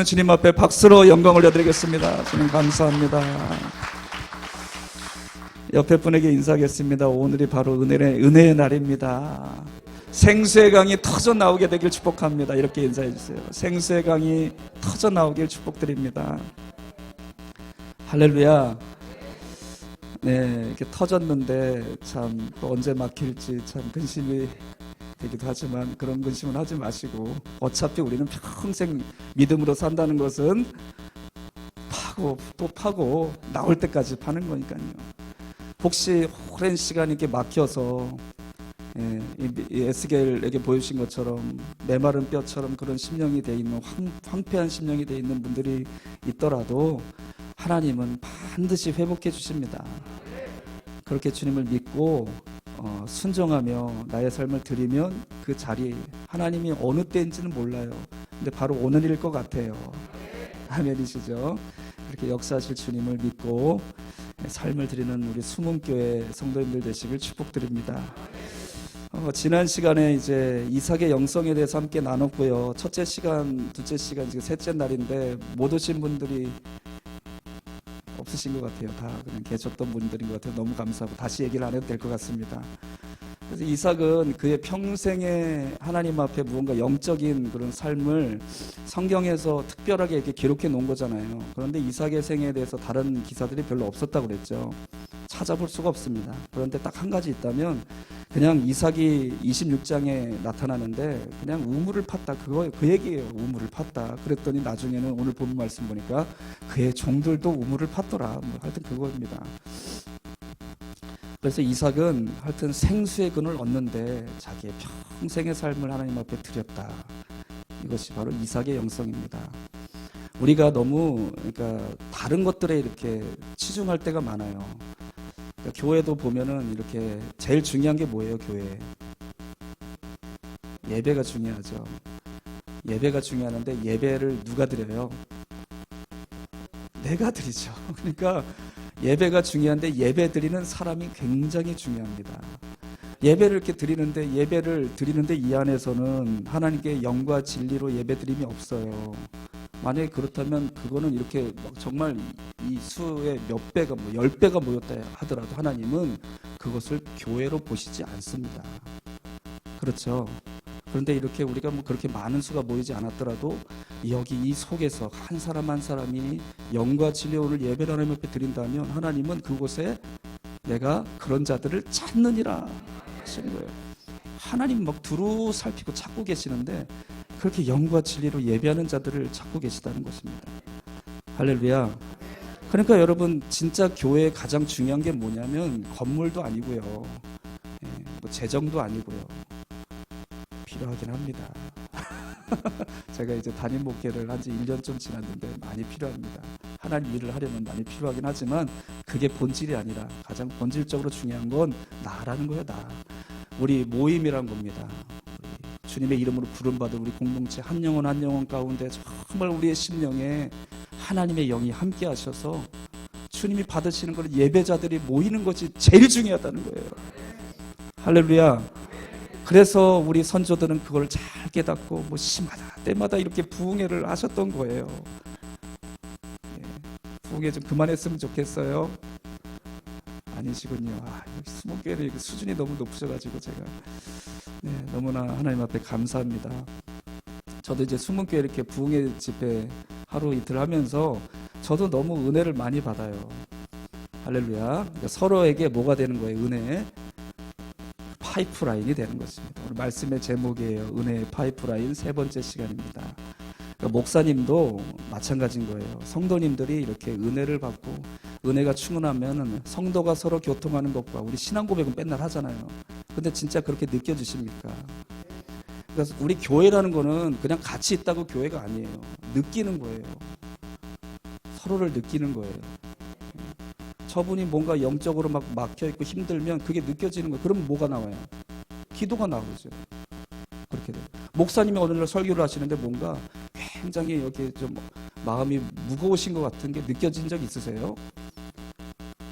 주님 앞에 박수로 영광을 올려드리겠습니다. 주님 감사합니다. 옆에 분에게 인사하겠습니다. 오늘이 바로 은혜의 날입니다. 생수의 강이 터져 나오게 되길 축복합니다. 이렇게 인사해 주세요. 생수의 강이 터져 나오길 축복드립니다. 할렐루야. 네, 이렇게 터졌는데 참 언제 막힐지 참 근심이 되기도 하지만 그런 근심은 하지 마시고, 어차피 우리는 평생 믿음으로 산다는 것은 파고 또 파고 나올 때까지 파는 거니까요. 혹시 오랜 시간 이렇게 막혀서 이 에스겔에게 보여주신 것처럼 메마른 뼈처럼 그런 심령이 돼 있는 황폐한 심령이 돼 있는 분들이 있더라도 하나님은 반드시 회복해 주십니다. 그렇게 주님을 믿고 순종하며 나의 삶을 드리면 그 자리, 하나님이 어느 때인지는 몰라요. 근데 바로 오늘일 것 같아요. 아멘이시죠? 그렇게 역사하실 주님을 믿고 삶을 드리는 우리 수문교회 성도님들 되시길 축복드립니다. 지난 시간에 이제 이삭의 영성에 대해서 함께 나눴고요. 첫째 시간, 둘째 시간, 지금 셋째 날인데 못 오신 분들이 없으신 것 같아요. 다 그냥 계셨던 분들인 것 같아요. 너무 감사하고 다시 얘기를 안 해도 될 것 같습니다. 그래서 이삭은 그의 평생에 하나님 앞에 무언가 영적인 그런 삶을 성경에서 특별하게 이렇게 기록해 놓은 거잖아요. 그런데 이삭의 생애에 대해서 다른 기사들이 별로 없었다고 그랬죠. 찾아볼 수가 없습니다. 그런데 딱 한 가지 있다면 그냥 이삭이 26장에 나타나는데 그냥 우물을 팠다, 그 얘기예요. 우물을 팠다. 그랬더니 나중에는 오늘 본 말씀 보니까 그의 종들도 우물을 팠더라. 하여튼 그겁니다. 그래서 이삭은 하여튼 생수의 근을 얻는데 자기의 평생의 삶을 하나님 앞에 드렸다. 이것이 바로 이삭의 영성입니다. 우리가 너무 다른 것들에 이렇게 치중할 때가 많아요. 교회도 보면은 이렇게 제일 중요한 게 뭐예요? 교회 예배가 중요하죠. 예배가 중요한데 예배를 누가 드려요? 내가 드리죠. 그러니까 예배가 중요한데 예배 드리는 사람이 굉장히 중요합니다. 예배를 이렇게 드리는데 이 안에서는 하나님께 영과 진리로 예배 드림이 없어요. 만약에 그렇다면 그거는 이렇게 정말 이 수의 몇 배가 10배가 모였다 하더라도 하나님은 그것을 교회로 보시지 않습니다. 그렇죠. 그런데 이렇게 우리가 그렇게 많은 수가 모이지 않았더라도 여기 이 속에서 한 사람 한 사람이 영과 진리로 오늘 예배를 하나님 앞에 드린다면 하나님은 그곳에 내가 그런 자들을 찾느니라 하시는 거예요. 하나님 두루 살피고 찾고 계시는데 그렇게 영과 진리로 예배하는 자들을 찾고 계시다는 것입니다. 할렐루야. 그러니까 여러분, 진짜 교회에 가장 중요한 게 뭐냐면 건물도 아니고요, 재정도 아니고요. 필요하긴 합니다. 제가 이제 담임 목회를 한 지 1년 좀 지났는데 많이 필요합니다. 하나님 일을 하려면 많이 필요하긴 하지만 그게 본질이 아니라 가장 본질적으로 중요한 건 나라는 거예요. 나. 우리 모임이란 겁니다. 주님의 이름으로 부름받은 우리 공동체 한 영혼 한 영혼 가운데 정말 우리의 심령에 하나님의 영이 함께 하셔서 주님이 받으시는 걸 예배자들이 모이는 것이 제일 중요하다는 거예요. 할렐루야. 그래서 우리 선조들은 그걸 잘 깨닫고 시마다 때마다 이렇게 부흥회를 하셨던 거예요. 부흥회 좀 그만했으면 좋겠어요. 아니시군요. 수목교회는 수준이 너무 높으셔가지고 제가 너무나 하나님 앞에 감사합니다. 저도 이제 수목교회 이렇게 부흥회 집회 하루 이틀 하면서 저도 너무 은혜를 많이 받아요. 할렐루야. 서로에게 뭐가 되는 거예요? 은혜의 파이프라인이 되는 것입니다. 오늘 말씀의 제목이에요. 은혜의 파이프라인, 세 번째 시간입니다. 목사님도 마찬가지인 거예요. 성도님들이 이렇게 은혜를 받고 은혜가 충만하면 성도가 서로 교통하는 것과 우리 신앙 고백은 맨날 하잖아요. 근데 진짜 그렇게 느껴지십니까? 그래서 우리 교회라는 거는 그냥 같이 있다고 교회가 아니에요. 느끼는 거예요. 서로를 느끼는 거예요. 저분이 뭔가 영적으로 막혀있고 힘들면 그게 느껴지는 거예요. 그러면 뭐가 나와요? 기도가 나오죠. 그렇게 돼요. 목사님이 어느 날 설교를 하시는데 뭔가 굉장히 여기 좀 마음이 무거우신 것 같은 게 느껴진 적 있으세요?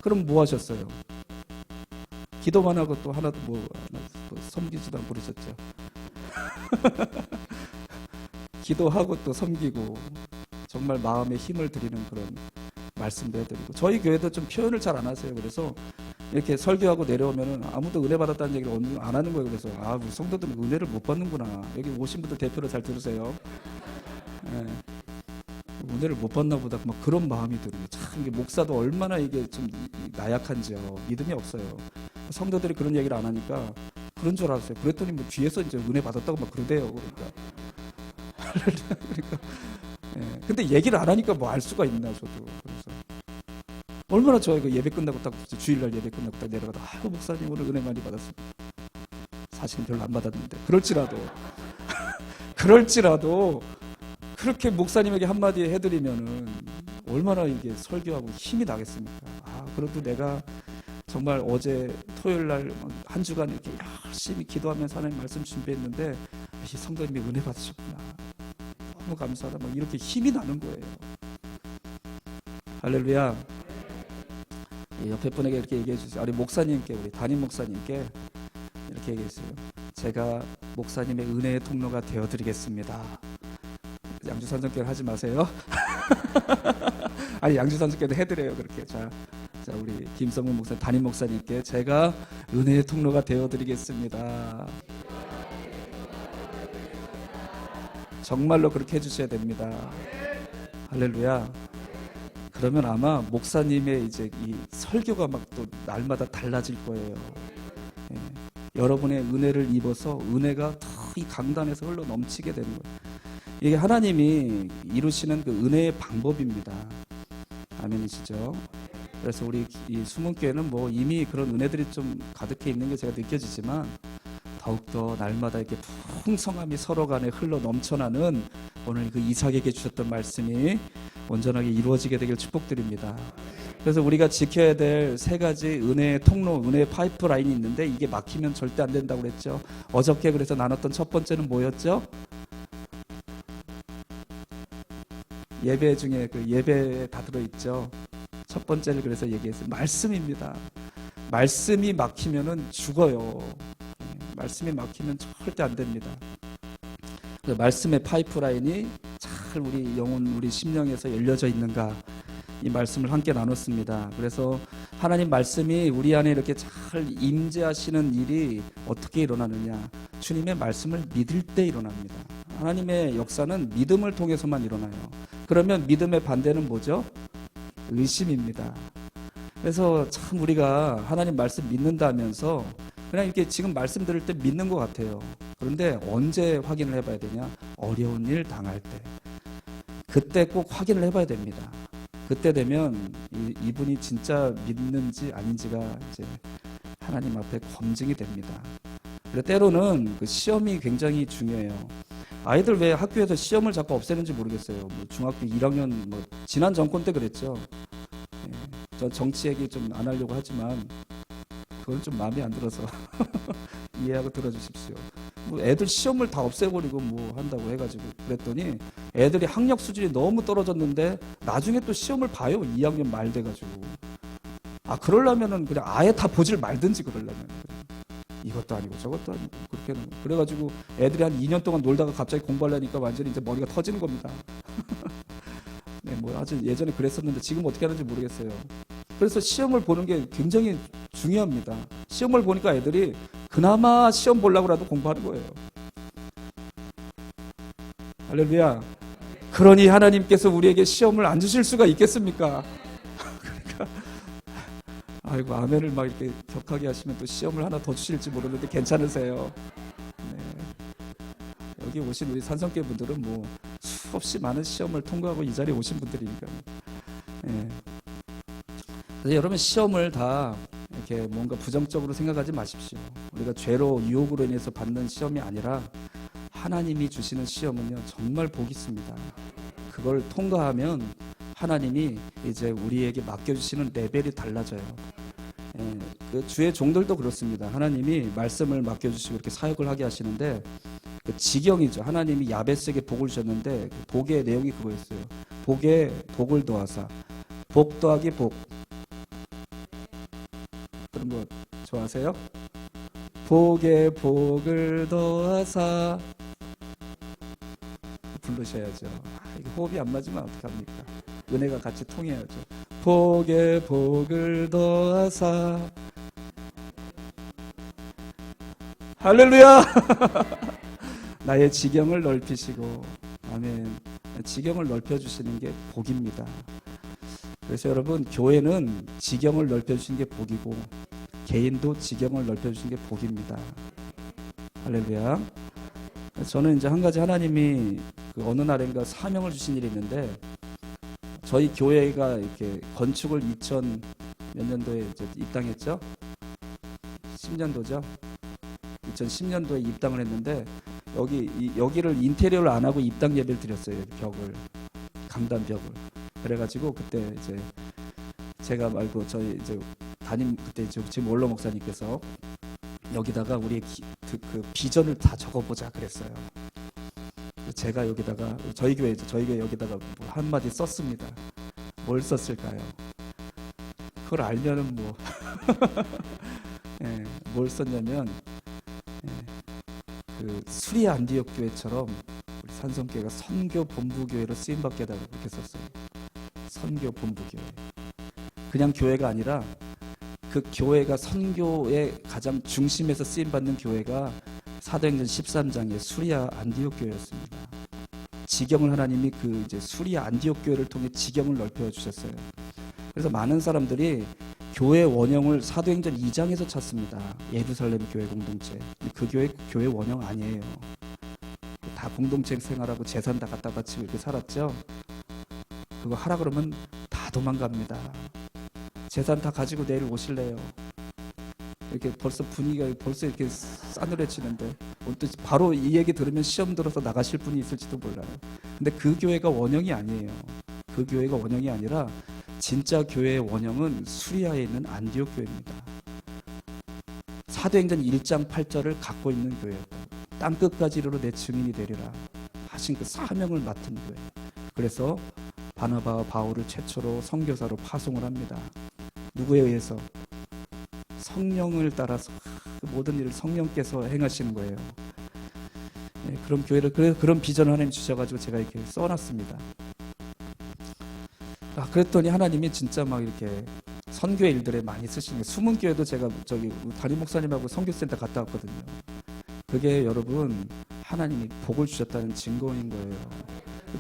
그럼 뭐 하셨어요? 기도만 하고 또 하나도 섬기지도 않고 그러셨죠. 기도하고 또 섬기고 정말 마음에 힘을 드리는 그런 말씀도 해드리고, 저희 교회도 좀 표현을 잘 안 하세요. 그래서 이렇게 설교하고 내려오면은 아무도 은혜 받았다는 얘기를 안 하는 거예요. 그래서 우리 성도들은 은혜를 못 받는구나. 여기 오신 분들 대표로 잘 들으세요. 예, 은혜를 못 받나 보다 막 그런 마음이 들어요. 참 이게 목사도 얼마나 이게 좀 나약한지요. 믿음이 없어요. 성도들이 그런 얘기를 안 하니까 그런 줄 알았어요. 그랬더니 뭐 뒤에서 이제 은혜 받았다고 막 그러대요. 그러니까 그러니까 예. 근데 얘기를 안 하니까 뭐 알 수가 있나 저도. 그래서 얼마나 저희가 예배 끝나고 딱 주일날 예배 끝나고 딱 내려가다 아이고 목사님 오늘 은혜 많이 받았습니다. 사실은 별로 안 받았는데 그럴지라도 그렇게 목사님에게 한마디 해드리면은 얼마나 이게 설교하고 힘이 나겠습니까? 그래도 내가 정말 어제 토요일날 한 주간 이렇게 열심히 기도하면서 하나님 말씀 준비했는데 이 성도님이 은혜 받으셨구나. 너무 감사하다. 막 이렇게 힘이 나는 거예요. 할렐루야. 옆에 분에게 이렇게 얘기해 주세요. 우리 목사님께, 우리 담임 목사님께 이렇게 얘기했어요. 제가 목사님의 은혜의 통로가 되어드리겠습니다. 양주산정교회 하지 마세요. 아니 양주산정교회도 해드려요. 그렇게. 자 우리 김성문 목사 담임 목사님께 제가 은혜의 통로가 되어드리겠습니다. 정말로 그렇게 해주셔야 됩니다. 할렐루야. 그러면 아마 목사님의 이제 이 설교가 막 또 날마다 달라질 거예요. 예. 여러분의 은혜를 입어서 은혜가 더 이 강단에서 흘러 넘치게 되는 거예요. 이게 하나님이 이루시는 그 은혜의 방법입니다. 아멘이시죠? 그래서 우리 이 수문교회는 뭐 이미 그런 은혜들이 좀 가득해 있는 게 제가 느껴지지만 더욱더 날마다 이렇게 풍성함이 서로 간에 흘러 넘쳐나는 오늘 그 이삭에게 주셨던 말씀이 온전하게 이루어지게 되길 축복드립니다. 그래서 우리가 지켜야 될 세 가지 은혜의 통로, 은혜의 파이프라인이 있는데 이게 막히면 절대 안 된다고 그랬죠. 어저께 그래서 나눴던 첫 번째는 뭐였죠? 예배 중에 그 예배에 다 들어있죠. 첫 번째를 그래서 얘기했어요. 말씀입니다. 말씀이 막히면은 죽어요. 말씀이 막히면 절대 안 됩니다. 말씀의 파이프라인이 잘 우리 영혼, 우리 심령에서 열려져 있는가, 이 말씀을 함께 나눴습니다. 그래서 하나님 말씀이 우리 안에 이렇게 잘 임재하시는 일이 어떻게 일어나느냐, 주님의 말씀을 믿을 때 일어납니다. 하나님의 역사는 믿음을 통해서만 일어나요. 그러면 믿음의 반대는 뭐죠? 의심입니다. 그래서 참 우리가 하나님 말씀 믿는다면서 그냥 이렇게 지금 말씀 들을 때 믿는 것 같아요. 그런데 언제 확인을 해봐야 되냐? 어려운 일 당할 때. 그때 꼭 확인을 해봐야 됩니다. 그때 되면 이분이 진짜 믿는지 아닌지가 이제 하나님 앞에 검증이 됩니다. 그래서 때로는 그 시험이 굉장히 중요해요. 아이들 왜 학교에서 시험을 자꾸 없애는지 모르겠어요. 뭐 중학교 1학년 뭐 지난 정권 때 그랬죠. 예, 저 정치 얘기 좀 안 하려고 하지만 그건 좀 마음에 안 들어서 이해하고 들어주십시오. 뭐 애들 시험을 다 없애버리고 뭐 한다고 해가지고 그랬더니 애들이 학력 수준이 너무 떨어졌는데 나중에 또 시험을 봐요. 2학년 말 돼가지고. 그러려면은 그냥 아예 다 보질 말든지 그러려면. 이것도 아니고 저것도 아니고 그렇게는. 그래가지고 애들이 한 2년 동안 놀다가 갑자기 공부하려니까 완전히 이제 머리가 터지는 겁니다. 네, 뭐 아주 예전에 그랬었는데 지금 어떻게 하는지 모르겠어요. 그래서 시험을 보는 게 굉장히 중요합니다. 시험을 보니까 애들이 그나마 시험 보려고라도 공부하는 거예요. 할렐루야. 그러니 하나님께서 우리에게 시험을 안 주실 수가 있겠습니까? 그러니까 아이고 아멘을 막 이렇게 격하게 하시면 또 시험을 하나 더 주실지 모르는데 괜찮으세요? 네. 여기 오신 우리 산성교회 분들은 뭐 수없이 많은 시험을 통과하고 이 자리에 오신 분들이니까. 네. 그래서 여러분 시험을 다 이렇게 뭔가 부정적으로 생각하지 마십시오. 우리가 죄로 유혹으로 인해서 받는 시험이 아니라 하나님이 주시는 시험은요 정말 복이 있습니다. 그걸 통과하면 하나님이 이제 우리에게 맡겨주시는 레벨이 달라져요. 예, 그 주의 종들도 그렇습니다. 하나님이 말씀을 맡겨주시고 이렇게 사역을 하게 하시는데 그 지경이죠. 하나님이 야베스에게 복을 주셨는데 그 복의 내용이 그거였어요. 복에 복을 더하사. 복 더하기 복. 그런 거 좋아하세요? 복에 복을 더하사. 부르셔야죠. 이거 호흡이 안 맞으면 어떡합니까? 은혜가 같이 통해야죠. 복에 복을 더하사. 할렐루야. 나의 지경을 넓히시고, 아멘. 지경을 넓혀주시는 게 복입니다. 그래서 여러분, 교회는 지경을 넓혀주시는 게 복이고 개인도 지경을 넓혀주시는 게 복입니다. 할렐루야. 저는 이제 한 가지 하나님이 그 어느 날인가 사명을 주신 일이 있는데, 저희 교회가 이렇게 건축을 2000 몇 년도에 이제 입당했죠? 10년도죠? 2010년도에 입당을 했는데, 여기를 인테리어를 안 하고 입당 예배를 드렸어요. 벽을, 강단 벽을. 그래가지고 그때 이제 제가 말고 저희 이제 그때 지금 원로 목사님께서 여기다가 우리의 그 비전을 다 적어보자 그랬어요. 제가 여기다가 저희 교회 여기다가 뭐 한마디 썼습니다. 뭘 썼을까요? 그걸 알면은 뭐 예, 뭘 썼냐면 그 수리아 안디옥 교회처럼 우리 산성교회가 선교 본부 교회로 쓰임 받게 해달라고 그렇게 썼어요. 선교 본부 교회. 그냥 교회가 아니라 그 교회가 선교의 가장 중심에서 쓰임 받는 교회가 사도행전 13장의 수리아 안디옥 교회였습니다. 지경을 하나님이 그 이제 수리아 안디옥 교회를 통해 지경을 넓혀 주셨어요. 그래서 많은 사람들이 교회 원형을 사도행전 2장에서 찾습니다. 예루살렘 교회 공동체. 그 교회 원형 아니에요. 다 공동체 생활하고 재산 다 갖다 바치고 이렇게 살았죠. 그거 하라 그러면 다 도망갑니다. 재산 다 가지고 내일 오실래요? 이렇게 벌써 분위기가 벌써 이렇게 싸늘해지는데, 바로 이 얘기 들으면 시험 들어서 나가실 분이 있을지도 몰라요. 근데 그 교회가 원형이 아니에요. 그 교회가 원형이 아니라 진짜 교회의 원형은 수리아에 있는 안디옥 교회입니다. 사도행전 1장 8절을 갖고 있는 교회고, 땅끝까지 이르러 내 증인이 되리라 하신 그 사명을 맡은 교회. 그래서 바나바와 바울을 최초로 선교사로 파송을 합니다. 누구에 의해서? 성령을 따라서 모든 일을 성령께서 행하시는 거예요. 네, 그런 교회를 그런 비전을 하나님 주셔가지고 제가 이렇게 써놨습니다. 그랬더니 하나님이 진짜 막 이렇게 선교의 일들에 많이 쓰시는 거예요. 숨은 교회도 제가 저기 담임 목사님하고 선교센터 갔다 왔거든요. 그게 여러분 하나님이 복을 주셨다는 증거인 거예요.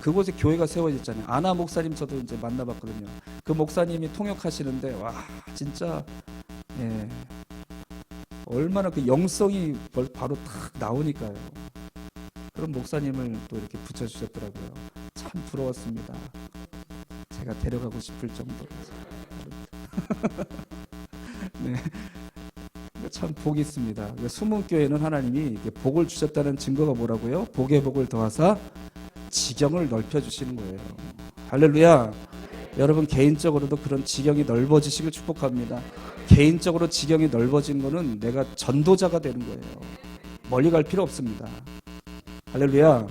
그곳에 교회가 세워졌잖아요. 아나 목사님 저도 이제 만나봤거든요. 그 목사님이 통역하시는데 와 진짜 예, 얼마나 그 영성이 바로 탁 나오니까요. 그런 목사님을 또 이렇게 붙여주셨더라고요. 참 부러웠습니다. 제가 데려가고 싶을 정도로. 네, 참 복이 있습니다. 숨은 교회는 하나님이 복을 주셨다는 증거가 뭐라고요? 복에 복을 더하사 지경을 넓혀주시는 거예요. 할렐루야. 여러분 개인적으로도 그런 지경이 넓어지시길 축복합니다. 개인적으로 지경이 넓어지는 거는 내가 전도자가 되는 거예요. 멀리 갈 필요 없습니다. 할렐루야.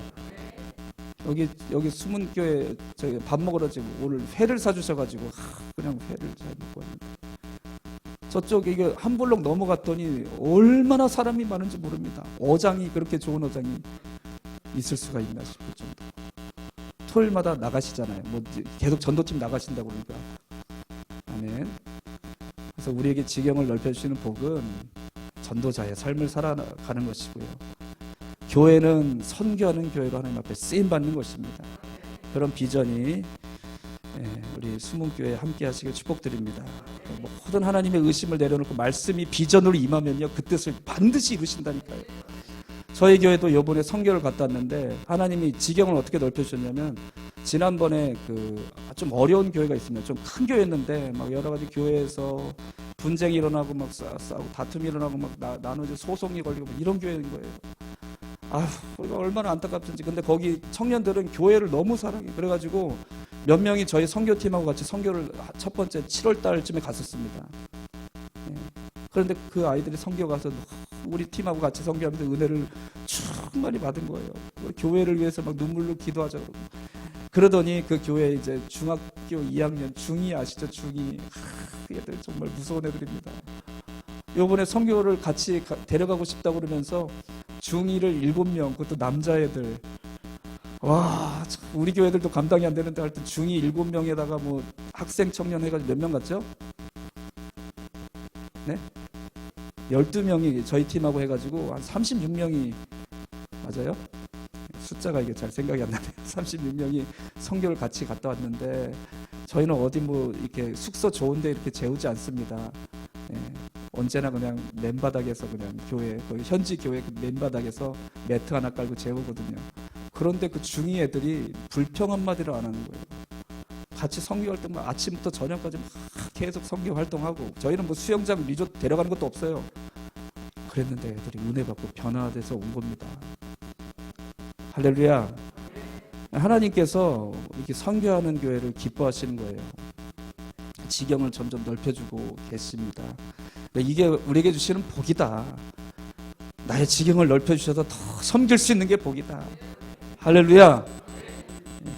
여기 숨은 교회 저희 밥 먹으러 지금 오늘 회를 사주셔가지고 그냥 회를 잘 먹고 왔는데, 저쪽 이게 한 블록 넘어갔더니 얼마나 사람이 많은지 모릅니다. 어장이 그렇게 좋은 어장이 있을 수가 있나 싶을 정도. 토요일마다 나가시잖아요. 뭐 계속 전도팀 나가신다고 그러니까. 아멘. 그래서 우리에게 지경을 넓혀주시는 복은 전도자의 삶을 살아가는 것이고요. 교회는 선교하는 교회로 하나님 앞에 쓰임받는 것입니다. 그런 비전이 우리 숨은 교회에 함께 하시길 축복드립니다. 모든 하나님의 의심을 내려놓고 말씀이 비전으로 임하면요, 그 뜻을 반드시 이루신다니까요. 저희 교회도 이번에 선교를 갔다 왔는데 하나님이 지경을 어떻게 넓혀주셨냐면, 지난번에 좀 어려운 교회가 있습니다. 좀 큰 교회였는데 막 여러 가지 교회에서 분쟁이 일어나고 막 싸우고 다툼이 일어나고 막 나누어져 소송이 걸리고 막 이런 교회인 거예요. 우리가 얼마나 안타깝든지. 근데 거기 청년들은 교회를 너무 사랑해. 그래가지고 몇 명이 저희 선교팀하고 같이 선교를 첫 번째 7월 달쯤에 갔었습니다. 그런데 그 아이들이 선교 가서 우리 팀하고 같이 선교하면서 은혜를 충만히 받은 거예요. 교회를 위해서 막 눈물로 기도하자고 그러더니 그 교회 이제 중학교 2학년 중2 아시죠? 중2 그 애들 정말 무서운 애들입니다. 요번에 선교를 같이 데려가고 싶다고 그러면서 중2를 7명, 그것도 남자애들 와, 참, 우리 교회들도 감당이 안 되는데 하여튼 중이 7명에다가 뭐 학생 청년 해가지고 몇 명 갔죠? 네? 12명이 저희 팀하고 해가지고 한 36명이 맞아요? 숫자가 이게 잘 생각이 안 나네요. 36명이 선교를 같이 갔다 왔는데 저희는 어디 뭐 이렇게 숙소 좋은데 이렇게 재우지 않습니다. 예, 언제나 그냥 맨바닥에서 그냥 교회, 거기 현지 교회 그 맨바닥에서 매트 하나 깔고 재우거든요. 그런데 그 중이 애들이 불평 한마디를 안 하는 거예요. 같이 선교 활동만 아침부터 저녁까지 막 계속 선교 활동하고 저희는 뭐 수영장 리조트 데려가는 것도 없어요. 그랬는데 애들이 은혜 받고 변화돼서 온 겁니다. 할렐루야. 하나님께서 이렇게 선교하는 교회를 기뻐하시는 거예요. 지경을 점점 넓혀주고 계십니다. 이게 우리에게 주시는 복이다. 나의 지경을 넓혀주셔서 더 섬길 수 있는 게 복이다. 할렐루야.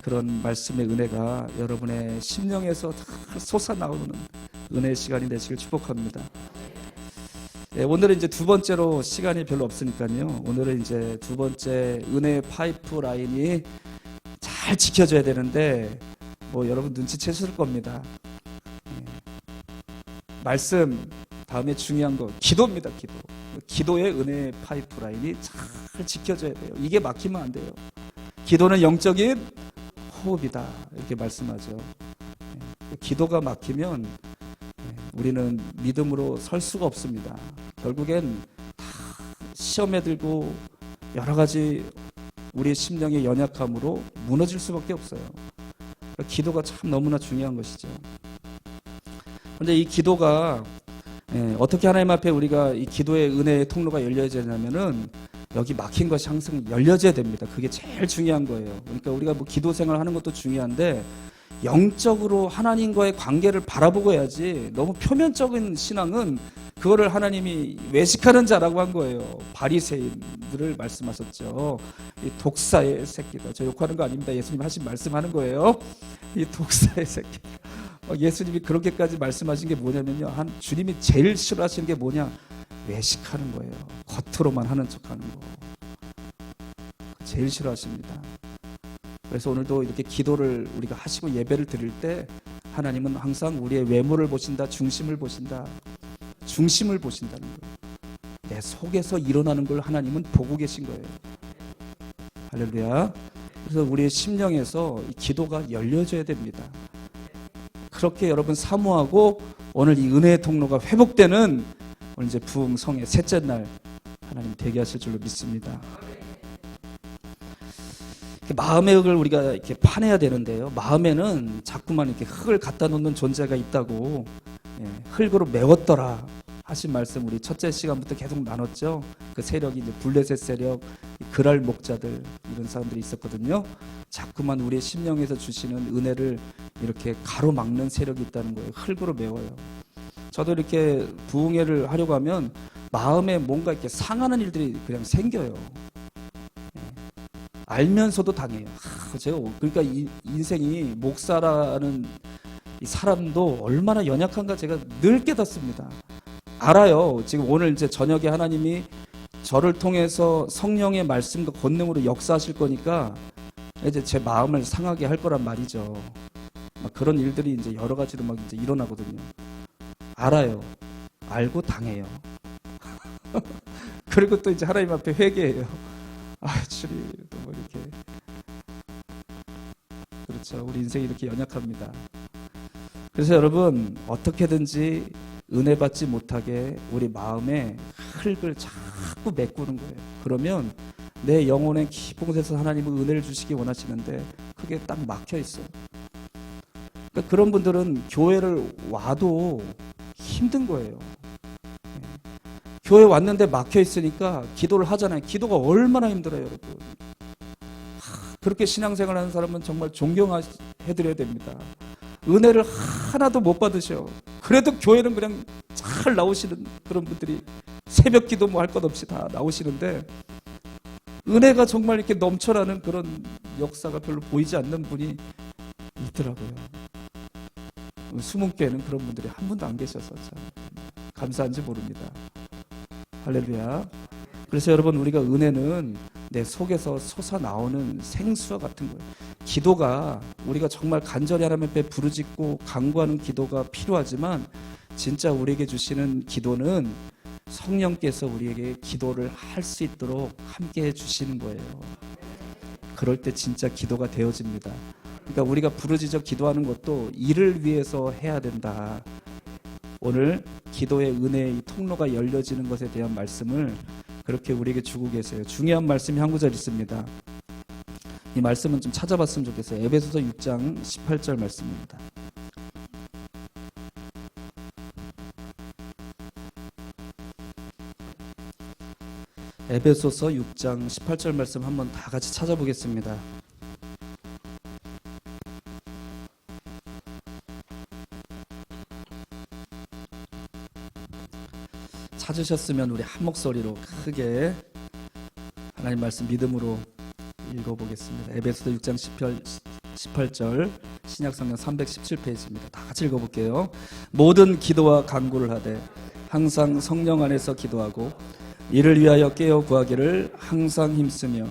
그런 말씀의 은혜가 여러분의 심령에서 다 솟아나오는 은혜의 시간이 되시길 축복합니다. 오늘은 이제 두 번째로 시간이 별로 없으니까요. 오늘은 이제 두 번째 은혜의 파이프라인이 잘 지켜져야 되는데 뭐 여러분 눈치채실 겁니다. 말씀 다음에 중요한 거 기도입니다. 기도의 은혜의 파이프라인이 잘 지켜져야 돼요. 이게 막히면 안 돼요. 기도는 영적인 호흡이다 이렇게 말씀하죠. 기도가 막히면 우리는 믿음으로 설 수가 없습니다. 결국엔 다 시험에 들고 여러 가지 우리의 심령의 연약함으로 무너질 수밖에 없어요. 기도가 참 너무나 중요한 것이죠. 그런데 이 기도가 어떻게 하나님 앞에 우리가 이 기도의 은혜의 통로가 열려야 되냐면은 여기 막힌 것이 항상 열려져야 됩니다. 그게 제일 중요한 거예요. 그러니까 우리가 뭐 기도 생활하는 것도 중요한데 영적으로 하나님과의 관계를 바라보고 해야지 너무 표면적인 신앙은 그거를 하나님이 외식하는 자라고 한 거예요. 바리새인들을 말씀하셨죠. 이 독사의 새끼다. 저 욕하는 거 아닙니다. 예수님 하신 말씀하는 거예요. 이 독사의 새끼. 예수님이 그렇게까지 말씀하신 게 뭐냐면요. 주님이 제일 싫어하시는 게 뭐냐? 외식하는 거예요. 겉으로만 하는 척하는 거. 제일 싫어하십니다. 그래서 오늘도 이렇게 기도를 우리가 하시고 예배를 드릴 때 하나님은 항상 우리의 외모를 보신다, 중심을 보신다, 중심을 보신다는 거예요. 내 속에서 일어나는 걸 하나님은 보고 계신 거예요. 할렐루야. 그래서 우리의 심령에서 이 기도가 열려져야 됩니다. 그렇게 여러분 사모하고 오늘 이 은혜의 통로가 회복되는 오늘 이제 부흥성의 셋째 날 하나님 되게 하실 줄로 믿습니다. 마음의 흙을 우리가 이렇게 파내야 되는데요. 마음에는 자꾸만 이렇게 흙을 갖다 놓는 존재가 있다고 흙으로 메웠더라 하신 말씀 우리 첫째 시간부터 계속 나눴죠. 그 세력이 이제 블레셋 세력, 그랄 목자들 이런 사람들이 있었거든요. 자꾸만 우리의 심령에서 주시는 은혜를 이렇게 가로막는 세력이 있다는 거예요. 흙으로 메워요. 저도 이렇게 부흥회를 하려고 하면 마음에 뭔가 이렇게 상하는 일들이 그냥 생겨요. 알면서도 당해요. 제가 그러니까 이 인생이 목사라는 이 사람도 얼마나 연약한가 제가 늘 깨닫습니다. 알아요. 지금 오늘 이제 저녁에 하나님이 저를 통해서 성령의 말씀과 권능으로 역사하실 거니까 이제 제 마음을 상하게 할 거란 말이죠. 막 그런 일들이 이제 여러 가지로 막 이제 일어나거든요. 알아요. 알고 당해요. 그리고 또 이제 하나님 앞에 회개해요. 주님 또 뭐 이렇게 그렇죠. 우리 인생이 이렇게 연약합니다. 그래서 여러분 어떻게든지 은혜 받지 못하게 우리 마음에 흙을 자꾸 메꾸는 거예요. 그러면 내 영혼의 깊은 곳에서 하나님은 은혜를 주시기 원하시는데 그게 딱 막혀 있어요. 그러니까 그런 분들은 교회를 와도 힘든 거예요. 교회 왔는데 막혀 있으니까 기도를 하잖아요. 기도가 얼마나 힘들어요, 여러분. 그렇게 신앙생활 하는 사람은 정말 존경해드려야 됩니다. 은혜를 하나도 못 받으셔. 그래도 교회는 그냥 잘 나오시는 그런 분들이 새벽 기도 뭐 할 것 없이 다 나오시는데 은혜가 정말 이렇게 넘쳐나는 그런 역사가 별로 보이지 않는 분이 있더라고요. 수문교회는 그런 분들이 한 분도 안 계셔서 참 감사한지 모릅니다. 할렐루야. 그래서 여러분 우리가 은혜는 내 속에서 솟아나오는 생수와 같은 거예요. 기도가 우리가 정말 간절히 하나님 앞에 부르짖고 간구하는 기도가 필요하지만 진짜 우리에게 주시는 기도는 성령께서 우리에게 기도를 할 수 있도록 함께 해주시는 거예요. 그럴 때 진짜 기도가 되어집니다. 그러니까 우리가 부르짖어 기도하는 것도 이를 위해서 해야 된다. 오늘 기도의 은혜의 이 통로가 열려지는 것에 대한 말씀을 그렇게 우리에게 주고 계세요. 중요한 말씀이 한 구절 있습니다. 이 말씀은 좀 찾아봤으면 좋겠어요. 에베소서 6장 18절 말씀입니다. 에베소서 6장 18절 말씀 한번 다 같이 찾아보겠습니다. 찾으셨으면 우리 한 목소리로 크게 하나님 말씀 믿음으로 읽어보겠습니다. 에베소서 6장 18절 신약성경 317페이지입니다. 다 같이 읽어볼게요. 모든 기도와 간구를 하되 항상 성령 안에서 기도하고 이를 위하여 깨어 구하기를 항상 힘쓰며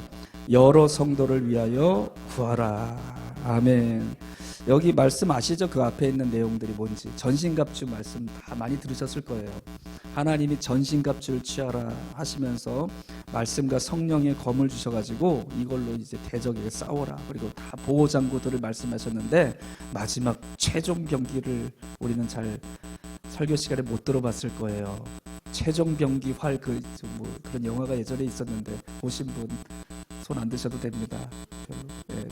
여러 성도를 위하여 구하라. 아멘. 여기 말씀 아시죠? 그 앞에 있는 내용들이 뭔지. 전신갑주 말씀 다 많이 들으셨을 거예요. 하나님이 전신갑주를 취하라 하시면서 말씀과 성령의 검을 주셔가지고 이걸로 이제 대적에게 싸워라. 그리고 다 보호장구들을 말씀하셨는데 마지막 최종 병기를 우리는 잘 설교 시간에 못 들어봤을 거예요. 최종 병기 활 그런 영화가 예전에 있었는데 보신 분 손 안 드셔도 됩니다. 네,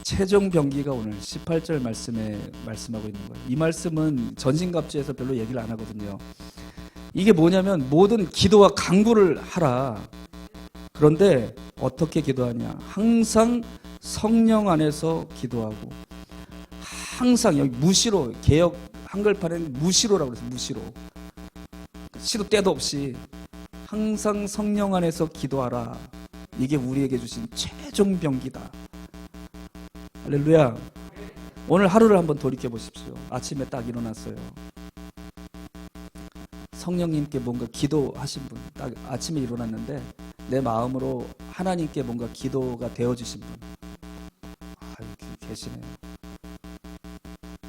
최종 병기가 오늘 18절 말씀에 말씀하고 있는 거예요. 이 말씀은 전신갑주에서 별로 얘기를 안 하거든요. 이게 뭐냐면 모든 기도와 간구를 하라. 그런데 어떻게 기도하냐? 항상 성령 안에서 기도하고 항상 여기 무시로 개역 한글판에는 무시로라고 그래서 무시로 시도 때도 없이 항상 성령 안에서 기도하라. 이게 우리에게 주신 최종 병기다. 할렐루야. 오늘 하루를 한번 돌이켜 보십시오. 아침에 딱 일어났어요. 성령님께 뭔가 기도하신 분, 딱 아침에 일어났는데 내 마음으로 하나님께 뭔가 기도가 되어주신 분, 여기 계시네요.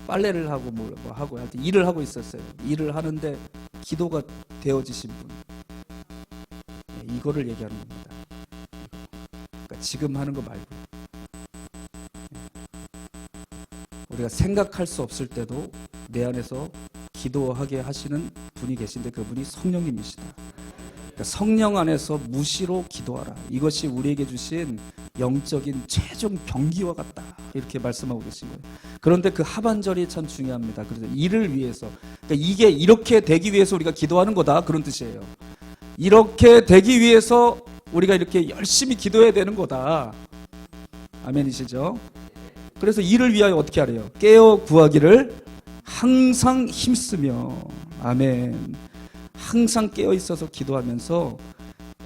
빨래를 하고 뭐 하고 하여튼 일을 하고 있었어요. 일을 하는데 기도가 되어지신 분, 이거를 얘기하는 겁니다. 그러니까 지금 하는 거 말고 우리가 생각할 수 없을 때도 내 안에서 기도하게 하시는 분이 계신데 그분이 성령님이시다. 그러니까 성령 안에서 무시로 기도하라. 이것이 우리에게 주신 영적인 최종 병기와 같다. 이렇게 말씀하고 계신 거예요. 그런데 그 하반절이 참 중요합니다. 그래서 이를 위해서, 그러니까 이게 이렇게 되기 위해서 우리가 기도하는 거다. 그런 뜻이에요. 이렇게 되기 위해서 우리가 이렇게 열심히 기도해야 되는 거다. 아멘이시죠? 그래서 이를 위하여 어떻게 하래요? 깨어 구하기를 항상 힘쓰며. 아멘. 항상 깨어 있어서 기도하면서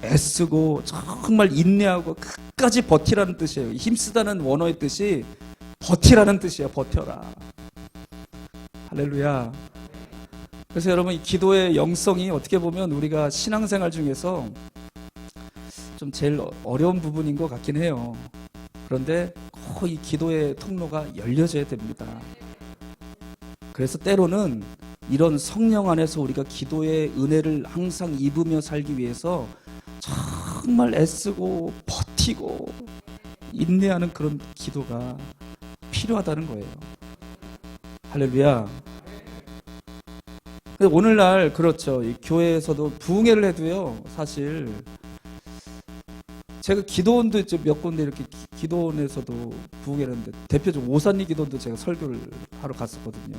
애쓰고 정말 인내하고 끝까지 버티라는 뜻이에요. 힘쓰다는 원어의 뜻이 버티라는 뜻이에요. 버텨라. 할렐루야. 그래서 여러분, 이 기도의 영성이 어떻게 보면 우리가 신앙생활 중에서 좀 제일 어려운 부분인 것 같긴 해요. 그런데 꼭 이 기도의 통로가 열려져야 됩니다. 그래서 때로는 이런 성령 안에서 우리가 기도의 은혜를 항상 입으며 살기 위해서 정말 애쓰고 버티고 인내하는 그런 기도가 필요하다는 거예요. 할렐루야. 오늘날 그렇죠. 이 교회에서도 부흥회를 해도요, 사실 제가 기도원도 몇 군데 이렇게 기도원에서도 부흥회를 했는데 대표적으로 오산리 기도원도 제가 설교를 하러 갔었거든요.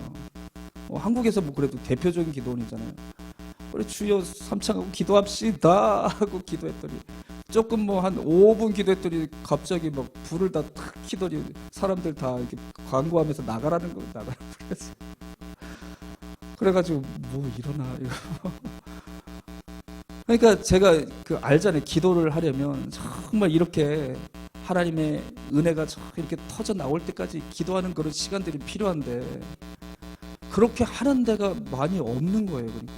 한국에서 뭐 그래도 대표적인 기도원이잖아요. 우리 주여 삼창하고 기도합시다 하고 기도했더니 조금 뭐 한 5분 기도했더니 갑자기 막 불을 다 탁 켜더니 사람들 다 이렇게 광고하면서 나가라는 거예요. 나가라고 그래서 그래가지고 뭐 일어나 이거. 그러니까 제가 알잖아요. 기도를 하려면 정말 이렇게 하나님의 은혜가 이렇게 터져 나올 때까지 기도하는 그런 시간들이 필요한데 그렇게 하는 데가 많이 없는 거예요. 그러니까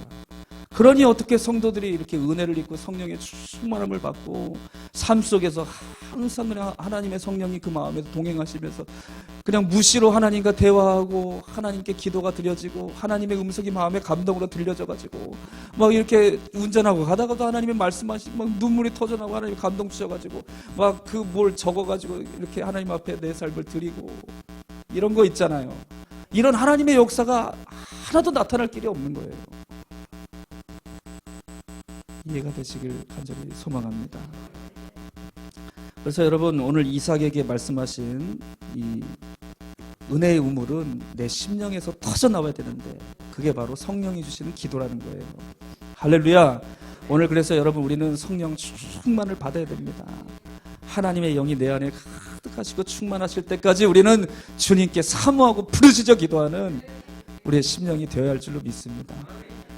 그러니 어떻게 성도들이 이렇게 은혜를 입고 성령의 충만함을 받고 삶 속에서 항상 그냥 하나님의 성령이 그 마음에서 동행하시면서 그냥 무시로 하나님과 대화하고 하나님께 기도가 드려지고 하나님의 음성이 마음의 감동으로 들려져가지고 막 이렇게 운전하고 가다가도 하나님의 말씀하시고 막 눈물이 터져나오고 하나님 감동 주셔가지고 막 그 뭘 적어가지고 이렇게 하나님 앞에 내 삶을 드리고 이런 거 있잖아요. 이런 하나님의 역사가 하나도 나타날 길이 없는 거예요. 이해가 되시길 간절히 소망합니다. 그래서 여러분 오늘 이삭에게 말씀하신 이 은혜의 우물은 내 심령에서 터져나와야 되는데 그게 바로 성령이 주시는 기도라는 거예요. 할렐루야. 오늘 그래서 여러분 우리는 성령 충만을 받아야 됩니다. 하나님의 영이 내 안에 가득하시고 충만하실 때까지 우리는 주님께 사모하고 부르짖어 기도하는 우리의 심령이 되어야 할 줄로 믿습니다.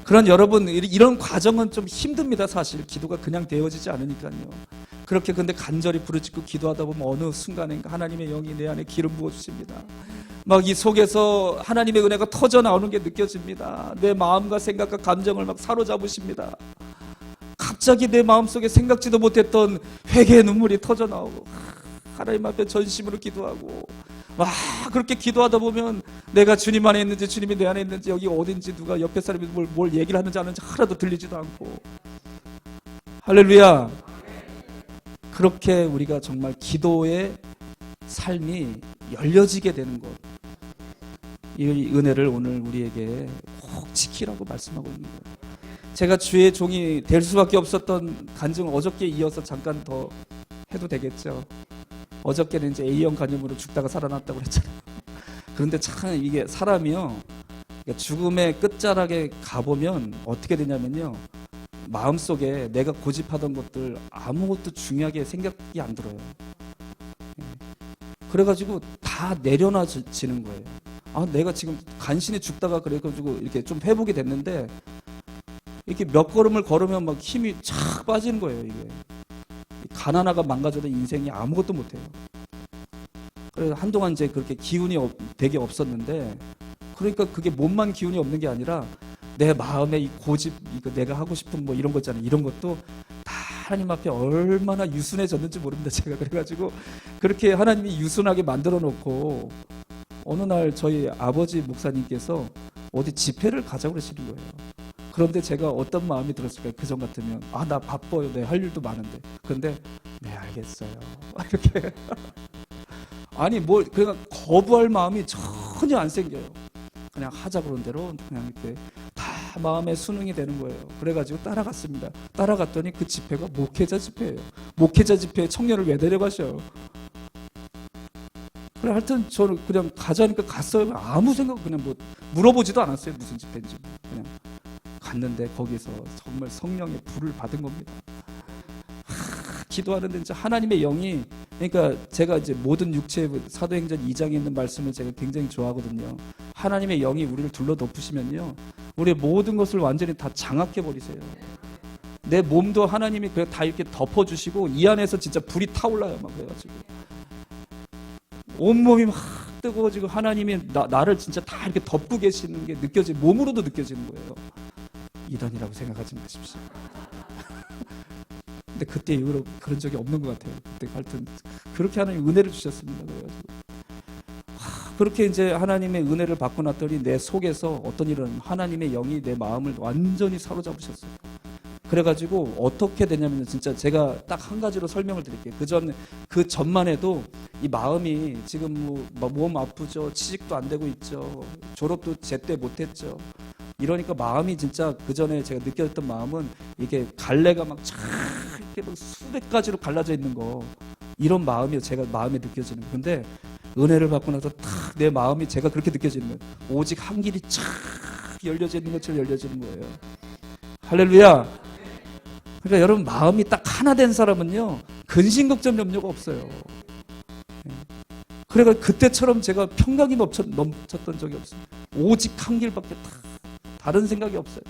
그런 여러분 이런 과정은 좀 힘듭니다. 사실 기도가 그냥 되어지지 않으니까요. 그렇게 근데 간절히 부르짖고 기도하다 보면 어느 순간인가 하나님의 영이 내 안에 기름 부어주십니다. 막 이 속에서 하나님의 은혜가 터져 나오는 게 느껴집니다. 내 마음과 생각과 감정을 막 사로잡으십니다. 갑자기 내 마음속에 생각지도 못했던 회개의 눈물이 터져 나오고 하나님 앞에 전심으로 기도하고 와 그렇게 기도하다 보면 내가 주님 안에 있는지 주님이 내 안에 있는지 여기 어딘지 누가 옆에 사람이 뭘 얘기를 하는지 안 하는지 하나도 들리지도 않고 할렐루야. 그렇게 우리가 정말 기도의 삶이 열려지게 되는 것, 이 은혜를 오늘 우리에게 꼭 지키라고 말씀하고 있는 거예요. 제가 주의 종이 될 수밖에 없었던 간증을 어저께 이어서 잠깐 더 해도 되겠죠. 어저께는 이제 A형 간염으로 죽다가 살아났다고 그랬잖아요. 그런데 참 이게 사람이요, 죽음의 끝자락에 가보면 어떻게 되냐면요, 마음속에 내가 고집하던 것들 아무것도 중요하게 생각이 안 들어요. 그래가지고 다 내려놔지는 거예요. 아, 내가 지금 간신히 죽다가 그래가지고 이렇게 좀 회복이 됐는데 이렇게 몇 걸음을 걸으면 막 힘이 착 빠지는 거예요. 이게 간 하나가 망가져도 인생이 아무것도 못해요. 그래서 한동안 이제 그렇게 기운이 되게 없었는데, 그러니까 그게 몸만 기운이 없는 게 아니라 내 마음의 이 고집, 이거 내가 하고 싶은 뭐 이런 거 있잖아요. 이런 것도 다 하나님 앞에 얼마나 유순해졌는지 모릅니다. 제가 그래가지고 그렇게 하나님이 유순하게 만들어 놓고 어느 날 저희 아버지 목사님께서 어디 집회를 가자고 그러시는 거예요. 그런데 제가 어떤 마음이 들었을까요? 그전 같으면 아, 나 바빠요. 네, 할 일도 많은데. 그런데 네, 알겠어요. 이렇게 아니 뭐 그냥 거부할 마음이 전혀 안 생겨요. 그냥 하자 그런 대로 그냥 이렇게 다 마음에 순응이 되는 거예요. 그래가지고 따라갔습니다. 따라갔더니 그 집회가 목회자 집회예요. 목회자 집회에 청년을 왜 데려가셔요? 그래 하여튼 저는 그냥 가자니까 갔어요. 아무 생각 그냥 뭐 물어보지도 않았어요. 무슨 집회인지. 그냥 갔는데 거기서 정말 성령의 불을 받은 겁니다. 기도하는데 진짜 하나님의 영이, 그러니까 제가 이제 모든 육체 사도행전 2장에 있는 말씀을 제가 굉장히 좋아하거든요. 하나님의 영이 우리를 둘러 덮으시면요, 우리의 모든 것을 완전히 다 장악해 버리세요. 내 몸도 하나님이 그냥 다 이렇게 덮어주시고 이 안에서 진짜 불이 타올라요. 막 그래가지고 온몸이 막 뜨거워지고 하나님이 나를 진짜 다 이렇게 덮고 계시는 게 몸으로도 느껴지는 거예요. 이단이라고 생각하지 마십시오. 근데 그때 이후로 그런 적이 없는 것 같아요. 그때 하여튼 그렇게 하나님 은혜를 주셨습니다. 그래가지고 그렇게 이제 하나님의 은혜를 받고 났더니 내 속에서 어떤 일은 하나님의 영이 내 마음을 완전히 사로잡으셨어요. 그래가지고 어떻게 되냐면 진짜 제가 딱 한 가지로 설명을 드릴게요. 그 전만 해도 이 마음이 지금 뭐 몸 아프죠, 취직도 안 되고 있죠, 졸업도 제때 못했죠. 이러니까 마음이 진짜 그 전에 제가 느꼈던 마음은 이게 갈래가 막 이렇게 막 수백 가지로 갈라져 있는 거, 이런 마음이요. 제가 마음에 느껴지는 거. 근데 은혜를 받고 나서 탁 내 마음이 제가 그렇게 느껴지는 거예요. 오직 한 길이 쫙 열려져 있는 것처럼 열려지는 거예요. 할렐루야. 그러니까 여러분 마음이 딱 하나 된 사람은요, 근심 걱정 염려가 없어요. 그래가 그때처럼 제가 평강이 넘쳤던 적이 없어요. 오직 한 길밖에 다른 생각이 없어요.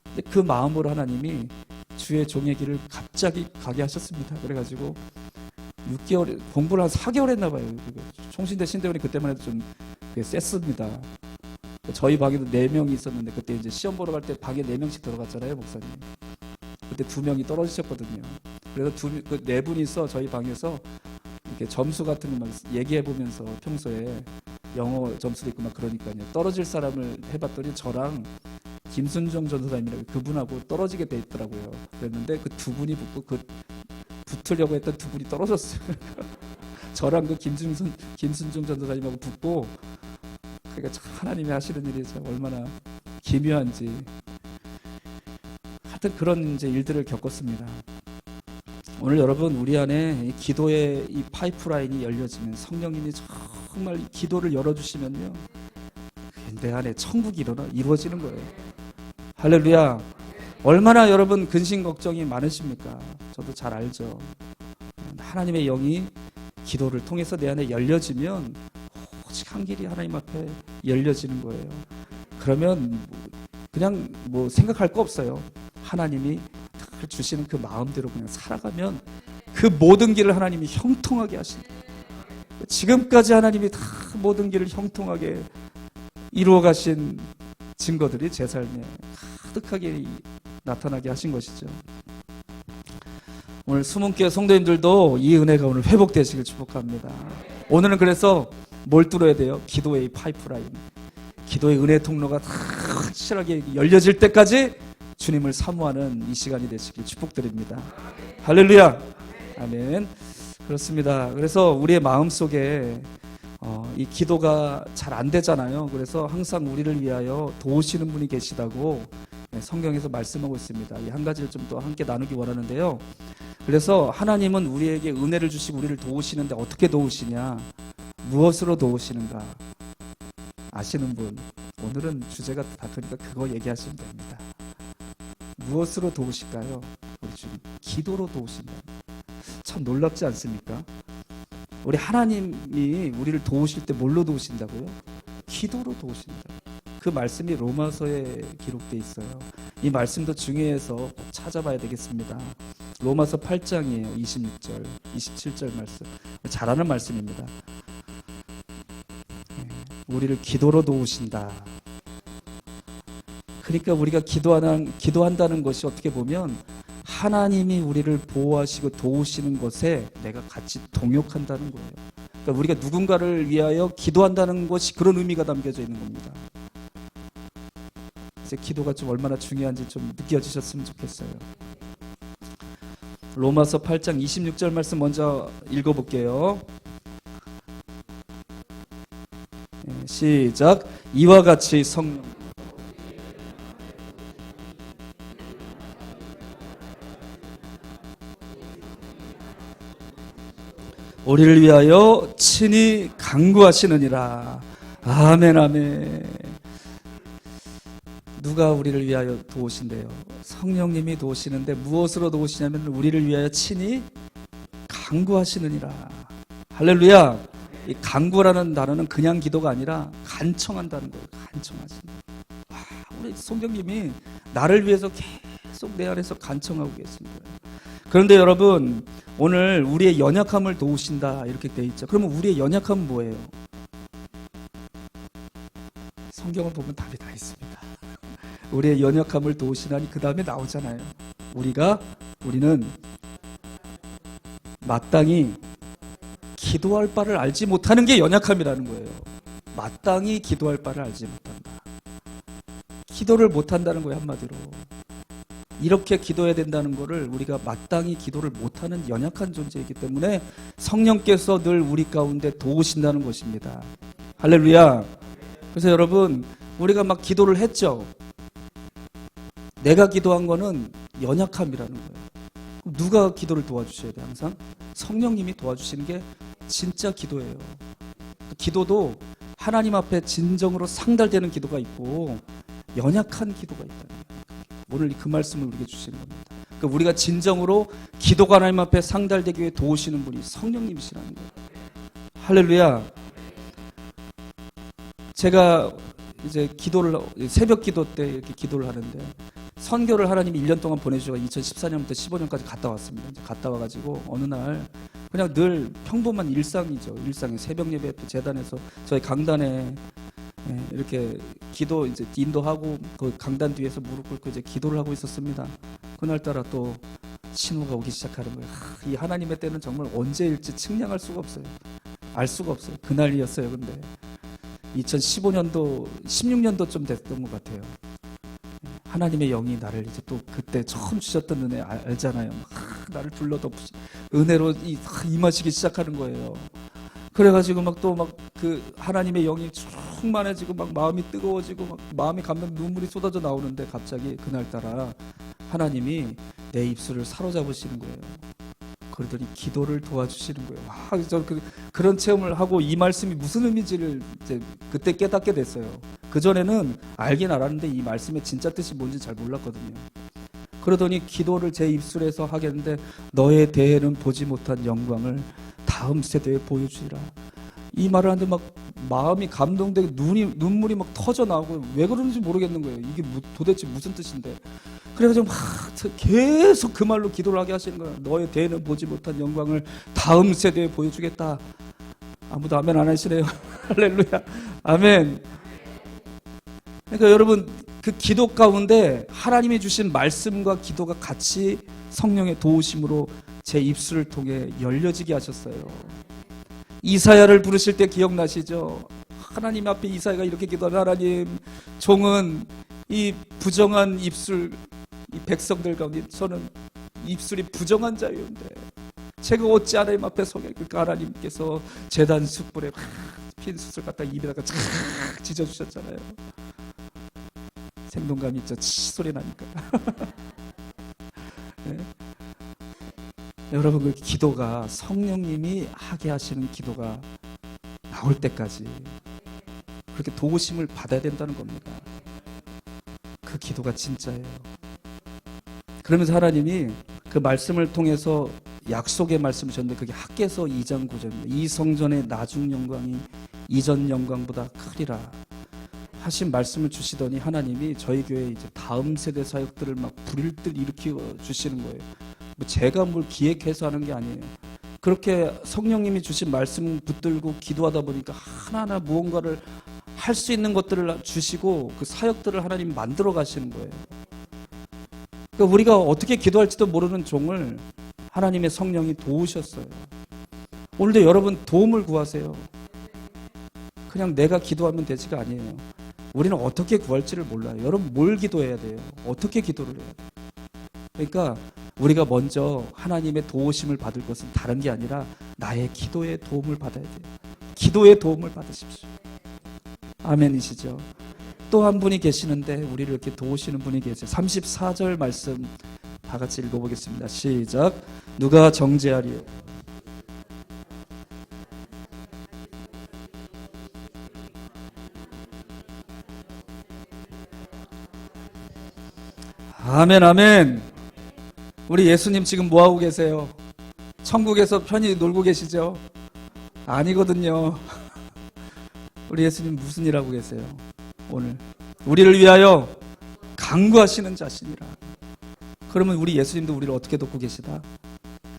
근데 그 마음으로 하나님이 주의 종의 길을 갑자기 가게 하셨습니다. 그래가지고 6개월 공부를 한 4개월 했나 봐요. 총신대 신대원이 그때만 해도 좀 셌습니다. 저희 방에도 4명이 있었는데 그때 이제 시험 보러 갈 때 방에 4명씩 들어갔잖아요, 목사님. 그때 2명이 떨어지셨거든요. 그래서 그 4분이서 저희 방에서 이렇게 점수 같은 거 막 얘기해 보면서 평소에 영어 점수도 있고 막 그러니까요. 떨어질 사람을 해봤더니 저랑 김순정 전도사님이라고 그분하고 떨어지게 돼 있더라고요. 그랬는데 그 2분이 붙고 붙으려고 했던 2분이 떨어졌어요. 저랑 그 김순정 전도사님하고 붙고, 그러니까 참 하나님이 하시는 일이 참 얼마나 기묘한지. 하여튼 그런 이제 일들을 겪었습니다. 오늘 여러분, 우리 안에 이 기도의 이 파이프라인이 열려지면, 성령님이 정말 이 기도를 열어주시면요, 내 안에 천국이 이루어지는 거예요. 할렐루야. 얼마나 여러분 근심 걱정이 많으십니까? 저도 잘 알죠. 하나님의 영이 기도를 통해서 내 안에 열려지면 오직 한 길이 하나님 앞에 열려지는 거예요. 그러면 그냥 뭐 생각할 거 없어요. 하나님이 주시는 그 마음대로 그냥 살아가면 그 모든 길을 하나님이 형통하게 하신다. 지금까지 하나님이 다 모든 길을 형통하게 이루어 가신 증거들이 제 삶에 가득하게 나타나게 하신 것이죠. 오늘 수문교회 성도님들도 이 은혜가 오늘 회복되시길 축복합니다. 오늘은 그래서 뭘 뚫어야 돼요? 기도의 파이프라인, 기도의 은혜 통로가 다 확실하게 열려질 때까지 주님을 사모하는 이 시간이 되시길 축복드립니다. 할렐루야. 아멘. 그렇습니다. 그래서 우리의 마음속에 이 기도가 잘 안 되잖아요. 그래서 항상 우리를 위하여 도우시는 분이 계시다고 성경에서 말씀하고 있습니다. 이 한 가지를 좀 더 함께 나누기 원하는데요. 그래서 하나님은 우리에게 은혜를 주시고 우리를 도우시는데 어떻게 도우시냐? 무엇으로 도우시는가? 아시는 분? 오늘은 주제가 다 그러니까 그거 얘기하시면 됩니다. 무엇으로 도우실까요? 우리 주님 기도로 도우신다. 참 놀랍지 않습니까? 우리 하나님이 우리를 도우실 때 뭘로 도우신다고요? 기도로 도우신다. 그 말씀이 로마서에 기록되어 있어요. 이 말씀도 중요해서 꼭 찾아봐야 되겠습니다. 로마서 8장이에요. 26절, 27절 말씀. 잘 아는 말씀입니다. 우리를 기도로 도우신다. 그러니까 우리가 기도한다는 것이 어떻게 보면 하나님이 우리를 보호하시고 도우시는 것에 내가 같이 동역한다는 거예요. 그러니까 우리가 누군가를 위하여 기도한다는 것이 그런 의미가 담겨져 있는 겁니다. 이제 기도가 좀 얼마나 중요한지 좀 느껴지셨으면 좋겠어요. 로마서 8장 26절 말씀 먼저 읽어볼게요. 시작. 이와 같이 성령 우리를 위하여 친히 간구하시느니라. 아멘, 아멘. 누가 우리를 위하여 도우신대요? 성령님이 도우시는데 무엇으로 도우시냐면 우리를 위하여 친히 간구하시느니라. 할렐루야. 이 간구라는 단어는 그냥 기도가 아니라 간청한다는 거예요. 간청하신다. 우리 성령님이 나를 위해서 계속 내 안에서 간청하고 계십니다. 그런데 여러분, 오늘 우리의 연약함을 도우신다 이렇게 돼 있죠. 그러면 우리의 연약함은 뭐예요? 성경을 보면 답이 다 있습니다. 우리의 연약함을 도우시나니 그 다음에 나오잖아요. 우리는 마땅히 기도할 바를 알지 못하는 게 연약함이라는 거예요. 마땅히 기도할 바를 알지 못한다. 기도를 못한다는 거예요, 한마디로. 이렇게 기도해야 된다는 거를 우리가 마땅히 기도를 못하는 연약한 존재이기 때문에 성령께서 늘 우리 가운데 도우신다는 것입니다. 할렐루야. 그래서 여러분, 우리가 막 기도를 했죠. 내가 기도한 거는 연약함이라는 거예요. 누가 기도를 도와주셔야 돼요? 항상 성령님이 도와주시는 게 진짜 기도예요. 기도도 하나님 앞에 진정으로 상달되는 기도가 있고 연약한 기도가 있다. 오늘 그 말씀을 우리에게 주시는 겁니다. 그러니까 우리가 진정으로 기도가 하나님 앞에 상달되기 위해 도우시는 분이 성령님이시라는 거예요. 할렐루야. 제가 이제 새벽 기도 때 이렇게 기도를 하는데 선교를 하나님이 1년 동안 보내주셔서 2014년부터 15년까지 갔다 왔습니다. 이제 갔다 와가지고 어느 날 그냥 늘 평범한 일상이죠. 일상에 새벽 예배 또 재단에서 저희 강단에 이렇게 기도 이제 인도하고 그 강단 뒤에서 무릎 꿇고 이제 기도를 하고 있었습니다. 그날따라 또 신호가 오기 시작하는 거예요. 이 하나님의 때는 정말 언제일지 측량할 수가 없어요. 알 수가 없어요. 그날이었어요. 근데 2015년도, 16년도쯤 됐던 것 같아요. 하나님의 영이 나를 이제 또 그때 처음 주셨던 은혜 알잖아요. 나를 둘러덮으시 은혜로 임하시기 시작하는 거예요. 그래가지고 막 또 막 그 하나님의 영이 충만해지고 막 마음이 뜨거워지고 막 마음이 감동 눈물이 쏟아져 나오는데 갑자기 그날따라 하나님이 내 입술을 사로잡으시는 거예요. 그러더니 기도를 도와주시는 거예요. 와, 저 그런 체험을 하고 이 말씀이 무슨 의미인지를 이제 그때 깨닫게 됐어요. 그 전에는 알긴 알았는데 이 말씀의 진짜 뜻이 뭔지 잘 몰랐거든요. 그러더니 기도를 제 입술에서 하겠는데 너의 대해는 보지 못한 영광을 다음 세대에 보여주리라. 이 말을 하는데 막 마음이 감동되고 눈물이 막 터져 나오고 왜 그러는지 모르겠는 거예요. 이게 도대체 무슨 뜻인데. 그래가지고 막 계속 그 말로 기도를 하게 하시는 거예요. 너의 대해는 보지 못한 영광을 다음 세대에 보여주겠다. 아무도 아멘 안 하시네요. 할렐루야. 아멘. 그러니까 여러분 그 기도 가운데 하나님이 주신 말씀과 기도가 같이 성령의 도우심으로 제 입술을 통해 열려지게 하셨어요. 이사야를 부르실 때 기억나시죠? 하나님 앞에 이사야가 이렇게 기도하는 하나님, 종은 이 부정한 입술, 이 백성들 가운데 저는 입술이 부정한 자유인데 제가 어찌 하나님 앞에 서게. 그러니까 하나님께서 제단 숯불에 핀 숯을 갖다 입에다가 착 찢어주셨잖아요. 생동감 있죠? 치 소리 나니까. 네. 여러분 그 기도가 성령님이 하게 하시는 기도가 나올 때까지 그렇게 도우심을 받아야 된다는 겁니다. 그 기도가 진짜예요. 그러면서 하나님이 그 말씀을 통해서 약속의 말씀을 주셨는데 그게 학개서 2장 9절입니다. 이 성전의 나중 영광이 이전 영광보다 크리라 하신 말씀을 주시더니 하나님이 저희 교회 이제 다음 세대 사역들을 막 불일들 일으켜 주시는 거예요. 뭐 제가 뭘 기획해서 하는 게 아니에요. 그렇게 성령님이 주신 말씀 붙들고 기도하다 보니까 하나하나 무언가를 할 수 있는 것들을 주시고 그 사역들을 하나님이 만들어 가시는 거예요. 그러니까 우리가 어떻게 기도할지도 모르는 종을 하나님의 성령이 도우셨어요. 오늘도 여러분 도움을 구하세요. 그냥 내가 기도하면 되지가 아니에요. 우리는 어떻게 구할지를 몰라요. 여러분 뭘 기도해야 돼요? 어떻게 기도를 해야 돼요? 그러니까 우리가 먼저 하나님의 도우심을 받을 것은 다른 게 아니라 나의 기도의 도움을 받아야 돼요. 기도의 도움을 받으십시오. 아멘이시죠? 또 한 분이 계시는데 우리를 이렇게 도우시는 분이 계세요. 34절 말씀 다 같이 읽어보겠습니다. 시작. 누가 정죄하리요? 아멘 아멘. 우리 예수님 지금 뭐하고 계세요? 천국에서 편히 놀고 계시죠? 아니거든요. 우리 예수님 무슨 일 하고 계세요? 오늘 우리를 위하여 간구하시는 자신이라. 그러면 우리 예수님도 우리를 어떻게 돕고 계시다?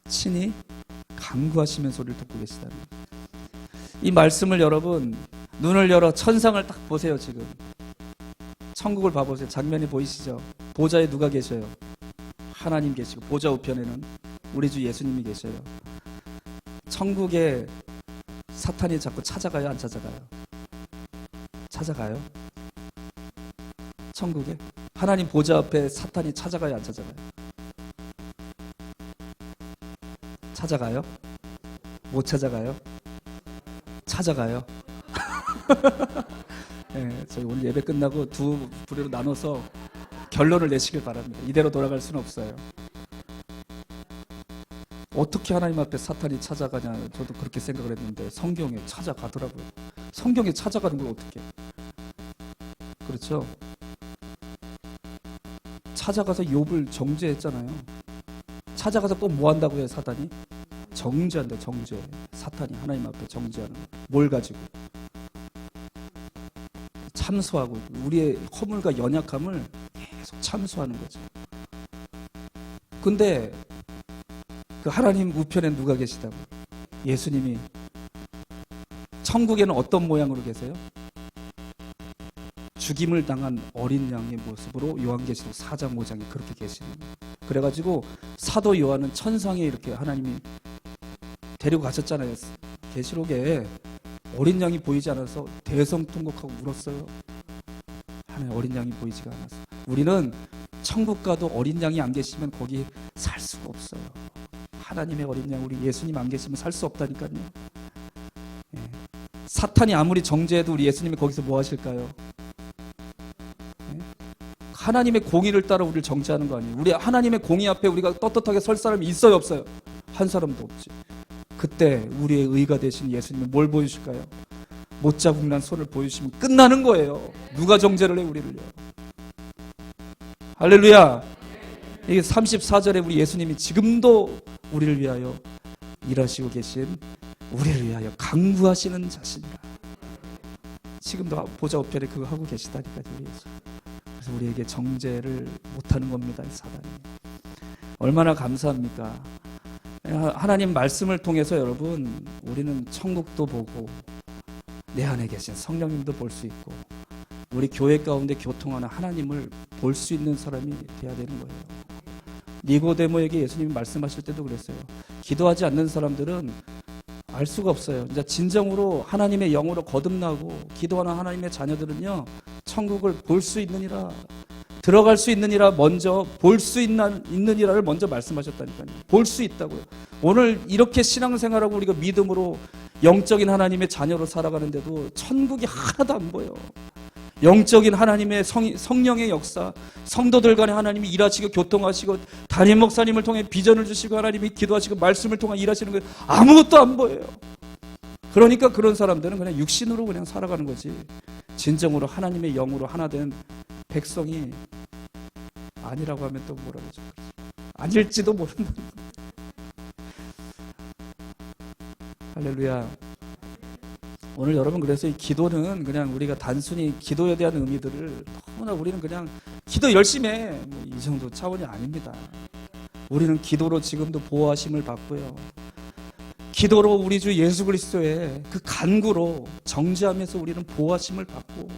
친히 간구하시면서 우리를 돕고 계시다. 이 말씀을 여러분 눈을 열어 천상을 딱 보세요. 지금 천국을 봐보세요. 장면이 보이시죠? 보좌에 누가 계셔요? 하나님 계시고 보좌 우편에는 우리 주 예수님이 계셔요. 천국에 사탄이 자꾸 찾아가요? 안 찾아가요? 찾아가요? 천국에? 하나님 보좌 앞에 사탄이 찾아가요? 안 찾아가요? 찾아가요? 못 찾아가요? 찾아가요? 네, 저희 오늘 예배 끝나고 두 부류로 나눠서 결론을 내시길 바랍니다. 이대로 돌아갈 수는 없어요. 어떻게 하나님 앞에 사탄이 찾아가냐, 저도 그렇게 생각을 했는데 성경에 찾아가더라고요. 성경에 찾아가는 걸 어떻게? 그렇죠? 찾아가서 욥을 정죄했잖아요. 찾아가서 또 뭐 한다고요, 사탄이? 정죄한다, 정죄. 사탄이 하나님 앞에 정죄하는 거. 뭘 가지고? 참소하고 우리의 허물과 연약함을 계속 참소하는 거죠. 근데 그 하나님 우편에 누가 계시다고? 예수님이. 천국에는 어떤 모양으로 계세요? 죽임을 당한 어린 양의 모습으로 요한계시록 4장 5장에 그렇게 계시는 거예요. 그래가지고 사도 요한은 천상에 이렇게 하나님이 데리고 가셨잖아요. 계시록에 어린 양이 보이지 않아서 대성통곡하고 울었어요. 하나님 어린 양이 보이지가 않아서. 우리는 천국 가도 어린 양이 안 계시면 거기 살 수가 없어요. 하나님의 어린 양, 우리 예수님 안 계시면 살 수 없다니까요. 예. 사탄이 아무리 정죄해도 우리 예수님이 거기서 뭐 하실까요? 예? 하나님의 공의를 따라 우리를 정죄하는 거 아니에요. 우리 하나님의 공의 앞에 우리가 떳떳하게 설 사람이 있어요, 없어요? 한 사람도 없지. 그때 우리의 의가 되신 예수님은 뭘 보여주실까요? 못자국 난 손을 보여주시면 끝나는 거예요. 누가 정죄를 해 우리를요? 할렐루야. 이게 34절에 우리 예수님이 지금도 우리를 위하여 일하시고 계신, 우리를 위하여 강구하시는 자신이라. 지금도 보좌 우편에 그거 하고 계시다니까요, 우리 예수. 그래서 우리에게 정죄를 못하는 겁니다, 이 사단이. 얼마나 감사합니까? 하나님 말씀을 통해서 여러분, 우리는 천국도 보고 내 안에 계신 성령님도 볼 수 있고 우리 교회 가운데 교통하는 하나님을 볼 수 있는 사람이 돼야 되는 거예요. 니고데모에게 예수님이 말씀하실 때도 그랬어요. 기도하지 않는 사람들은 알 수가 없어요. 이제 진정으로 하나님의 영으로 거듭나고 기도하는 하나님의 자녀들은요, 천국을 볼 수 있느니라, 들어갈 수 있느니라, 먼저 볼 수 있느니라를 먼저 말씀하셨다니까요. 볼 수 있다고요. 오늘 이렇게 신앙생활하고 우리가 믿음으로 영적인 하나님의 자녀로 살아가는데도 천국이 하나도 안 보여. 영적인 하나님의 성령의 역사, 성도들 간에 하나님이 일하시고 교통하시고 담임 목사님을 통해 비전을 주시고 하나님이 기도하시고 말씀을 통해 일하시는 거 아무것도 안 보여요. 그러니까 그런 사람들은 그냥 육신으로 그냥 살아가는 거지, 진정으로 하나님의 영으로 하나 된 백성이 아니라고 하면 또 뭐라고 하죠? 아닐지도 모른다. 할렐루야. 오늘 여러분, 그래서 이 기도는 그냥 우리가 단순히 기도에 대한 의미들을 너무나 우리는 그냥 기도 열심히 해, 뭐 이 정도 차원이 아닙니다. 우리는 기도로 지금도 보호하심을 받고요, 기도로 우리 주 예수 그리스도의 그 간구로 정죄하면서 우리는 보호하심을 받고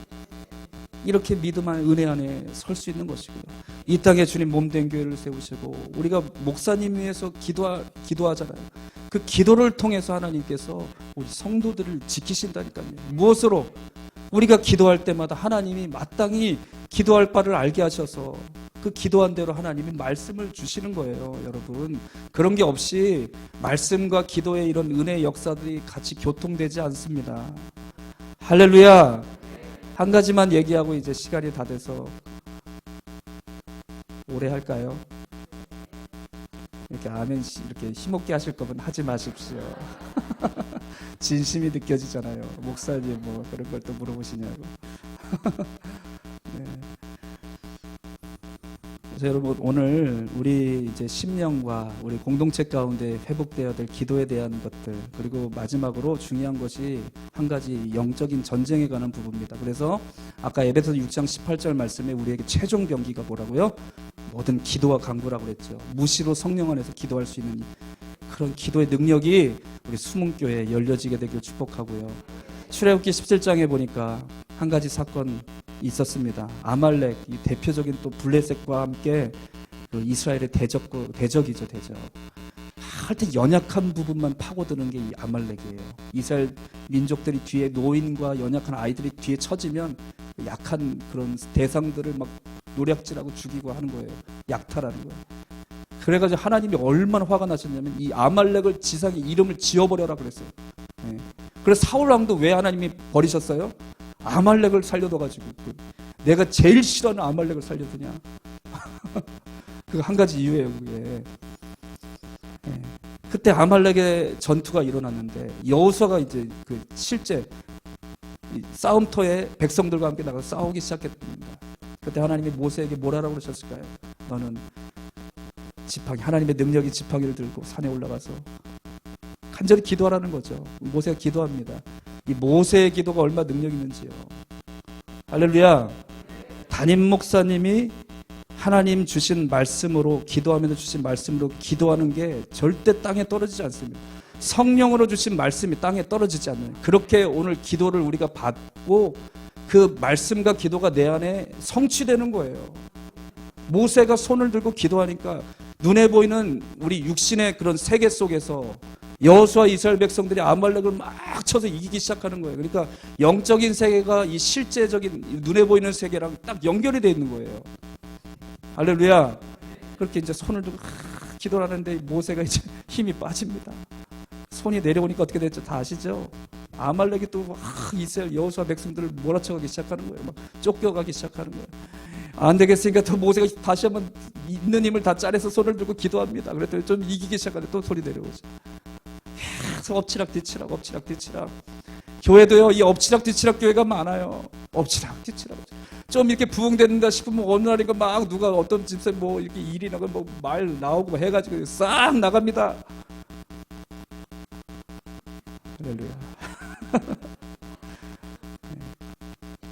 이렇게 믿음 안 은혜 안에 설 수 있는 것이고요. 이 땅에 주님 몸된 교회를 세우시고 우리가 목사님 위해서 기도하잖아요. 그 기도를 통해서 하나님께서 우리 성도들을 지키신다니까요. 무엇으로? 우리가 기도할 때마다 하나님이 마땅히 기도할 바를 알게 하셔서 그 기도한 대로 하나님이 말씀을 주시는 거예요. 여러분, 그런 게 없이 말씀과 기도의 이런 은혜의 역사들이 같이 교통되지 않습니다. 할렐루야. 한 가지만 얘기하고 이제 시간이 다 돼서 오래 할까요? 이렇게 아멘 이렇게 힘없게 하실 거면 하지 마십시오. 진심이 느껴지잖아요. 목사님 뭐 그런 걸 또 물어보시냐고. 네. 그래서 여러분, 오늘 우리 이제 심령과 우리 공동체 가운데 회복되어야 될 기도에 대한 것들, 그리고 마지막으로 중요한 것이 한 가지 영적인 전쟁에 관한 부분입니다. 그래서 아까 에베소서 6장 18절 말씀에 우리에게 최종 병기가 뭐라고요? 모든 기도와 간구라고 그랬죠. 무시로 성령 안에서 기도할 수 있는 그런 기도의 능력이 우리 수문교회에 열려지게 되길 축복하고요. 출애굽기 17장에 보니까 한 가지 사건이 있었습니다. 아말렉, 이 대표적인 또 블레셋과 함께 그 이스라엘의 대적이죠, 대적. 하여튼 연약한 부분만 파고드는 게 이 아말렉이에요. 이스라엘 민족들이 뒤에, 노인과 연약한 아이들이 뒤에 처지면 약한 그런 대상들을 막 노략질하고 죽이고 하는 거예요. 약탈하는 거예요. 그래가지고 하나님이 얼마나 화가 나셨냐면 이 아말렉을 지상에 이름을 지어버려라 그랬어요. 네. 그래서 사울 왕도 왜 하나님이 버리셨어요? 아말렉을 살려둬가지고, 내가 제일 싫어하는 아말렉을 살려두냐. 그 한 가지 이유예요, 그게. 네. 그때 아말렉의 전투가 일어났는데 여호수아가 이제 그 실제 싸움터에 백성들과 함께 나가서 싸우기 시작했습니다. 그때 하나님이 모세에게 뭐라고 그러셨을까요? 너는 하나님의 능력이 지팡이를 들고 산에 올라가서 간절히 기도하라는 거죠. 모세가 기도합니다. 이 모세의 기도가 얼마나 능력 있는지요. 할렐루야. 담임 목사님이 하나님 주신 말씀으로 기도하면서 주신 말씀으로 기도하는 게 절대 땅에 떨어지지 않습니다. 성령으로 주신 말씀이 땅에 떨어지지 않는, 그렇게 오늘 기도를 우리가 받고 그 말씀과 기도가 내 안에 성취되는 거예요. 모세가 손을 들고 기도하니까 눈에 보이는 우리 육신의 그런 세계 속에서 여호수아 이스라엘 백성들이 아말렉을 막 쳐서 이기기 시작하는 거예요. 그러니까 영적인 세계가 이 실제적인 눈에 보이는 세계랑 딱 연결이 되어 있는 거예요. 할렐루야. 그렇게 이제 손을 들고 기도를 하는데 모세가 이제 힘이 빠집니다. 손이 내려오니까 어떻게 됐죠? 다 아시죠? 아말렉이 또 이스라엘 여호수아 백성들을 몰아쳐가기 시작하는 거예요. 막 쫓겨가기 시작하는 거예요. 안 되겠으니까 또 모세가 다시 한번 있는 힘을 다 짜내서 손을 들고 기도합니다. 그랬더니 좀 이기기 시작하는데 또 소리 내려오죠. 계속 엎치락 뒤치락 엎치락 뒤치락. 교회도요, 이 엎치락 뒤치락 교회가 많아요. 엎치락 뒤치락. 좀 이렇게 부흥된다 싶으면 어느 날인가 막 누가 어떤 집사 뭐 이렇게 일이 나고 뭐 말 나오고 해가지고 싹 나갑니다. 할렐루야.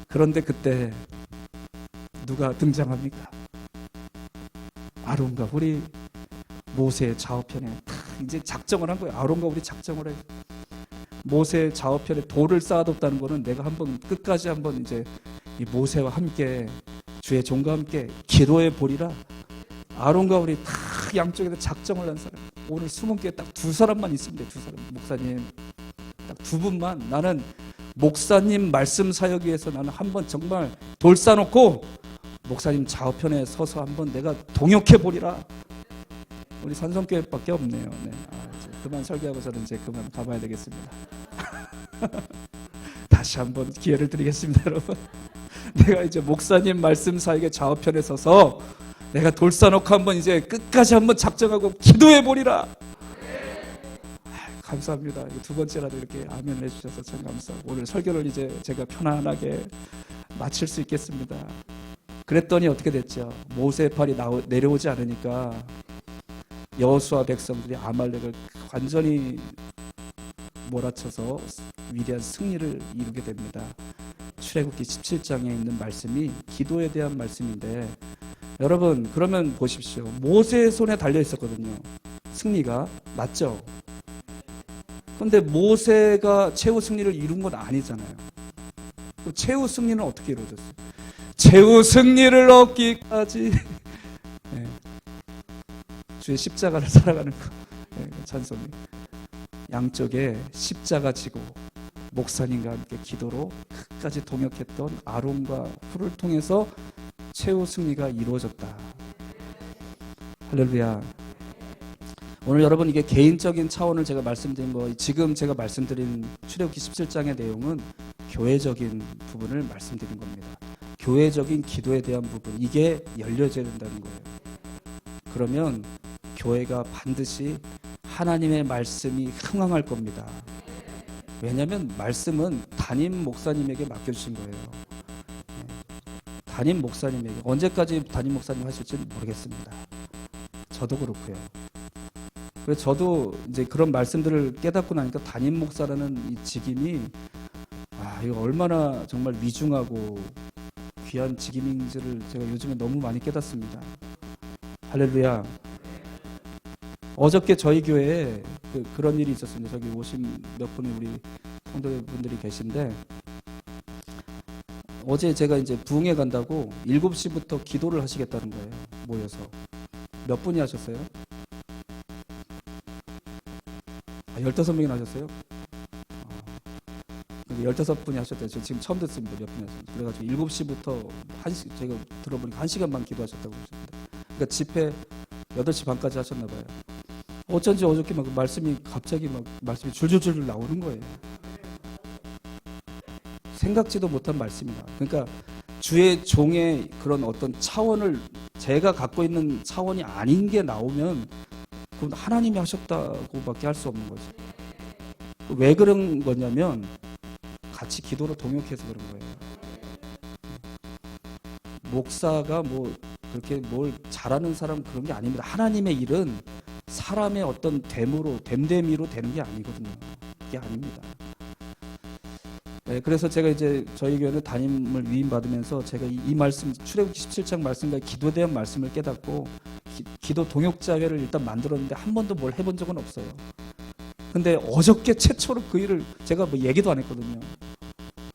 그런데 그때 누가 등장합니까? 아론과 우리 모세의 좌우편에 다 이제 작정을 한 거예요. 아론과 우리 작정을 해요. 모세의 좌우편에 돌을 쌓아뒀다는 거는 내가 한번 끝까지 한번 이제 이 모세와 함께 주의 종과 함께 기도해 보리라. 아론과 우리 다 양쪽에서 작정을 한 사람. 오늘 수문교에 딱 두 사람만 있습니다. 두 사람. 목사님 딱 두 분만. 나는 목사님 말씀 사역 위해서 나는 한번 정말 돌 쌓아놓고 목사님 좌우편에 서서 한번 내가 동역해 보리라. 우리 산성교회밖에 없네요. 네. 이제 그만 설교하고 저는 이제 그만 가봐야 되겠습니다. 다시 한번 기회를 드리겠습니다, 여러분. 내가 이제 목사님 말씀 사역의 좌우편에 서서 내가 돌 쌓아놓고 한번 이제 끝까지 한번 작정하고 기도해 보리라. 감사합니다. 두 번째라도 이렇게 아멘을 해주셔서 참 감사하고 오늘 설교를 이제 제가 편안하게 마칠 수 있겠습니다. 그랬더니 어떻게 됐죠? 모세의 팔이 내려오지 않으니까 여호수아 백성들이 아말렉을 완전히 몰아쳐서 위대한 승리를 이루게 됩니다. 출애굽기 17장에 있는 말씀이 기도에 대한 말씀인데 여러분 그러면 보십시오. 모세의 손에 달려 있었거든요. 승리가 맞죠? 그런데 모세가 최후 승리를 이룬 건 아니잖아요. 최후 승리는 어떻게 이루어졌어요? 최후 승리를 얻기까지 네. 주의 십자가를 살아가는 거 네, 찬송이 양쪽에 십자가 지고 목사님과 함께 기도로 끝까지 동역했던 아론과 훌을 통해서 최후 승리가 이루어졌다. 할렐루야. 오늘 여러분 이게 개인적인 차원을 제가 말씀드린 거 지금 제가 말씀드린 출애굽기 17장의 내용은 교회적인 부분을 말씀드린 겁니다. 교회적인 기도에 대한 부분 이게 열려져야 된다는 거예요. 그러면 교회가 반드시 하나님의 말씀이 흥황할 겁니다. 왜냐하면 말씀은 담임 목사님에게 맡겨주신 거예요. 담임 목사님에게 언제까지 담임 목사님 하실지는 모르겠습니다. 저도 그렇고요. 그래서 저도 이제 그런 말씀들을 깨닫고 나니까 담임 목사라는 이 직임이 이거 얼마나 정말 위중하고 귀한 직임인지를 제가 요즘에 너무 많이 깨닫습니다. 할렐루야. 어저께 저희 교회에 그런 일이 있었습니다. 저기 오신 몇 분이 우리 성도분들이 계신데 어제 제가 이제 부흥회 간다고 7시부터 기도를 하시겠다는 거예요. 모여서. 몇 분이 하셨어요? 15명이나 하셨어요? 15분이 하셨대요. 저 지금 처음 듣습니다. 몇 분이 하셨는지. 그래가지고 7시부터 1시, 제가 들어보니까 1시간 반 기도하셨다고 그러셨는데. 그러니까 집회 8시 반까지 하셨나 봐요. 어쩐지 어저께 막 말씀이 갑자기 막 말씀이 줄줄줄 나오는 거예요. 생각지도 못한 말씀이다. 그러니까 주의 종의 그런 어떤 차원을 제가 갖고 있는 차원이 아닌 게 나오면 그건 하나님이 하셨다고밖에 할 수 없는 거죠. 왜 그런 거냐면 같이 기도로 동역해서 그런 거예요. 목사가 뭐 그렇게 뭘 잘하는 사람 그런 게 아닙니다. 하나님의 일은 사람의 어떤 됨됨이로 되는 게 아니거든요. 그게 아닙니다. 네, 그래서 제가 이제 저희 교회는 담임을 위임받으면서 제가 이 말씀 출애굽기 17장 말씀과 기도에 대한 말씀을 깨닫고 기도 동역자회를 일단 만들었는데 한 번도 뭘 해본 적은 없어요. 근데 어저께 최초로 그 일을 제가 뭐 얘기도 안 했거든요.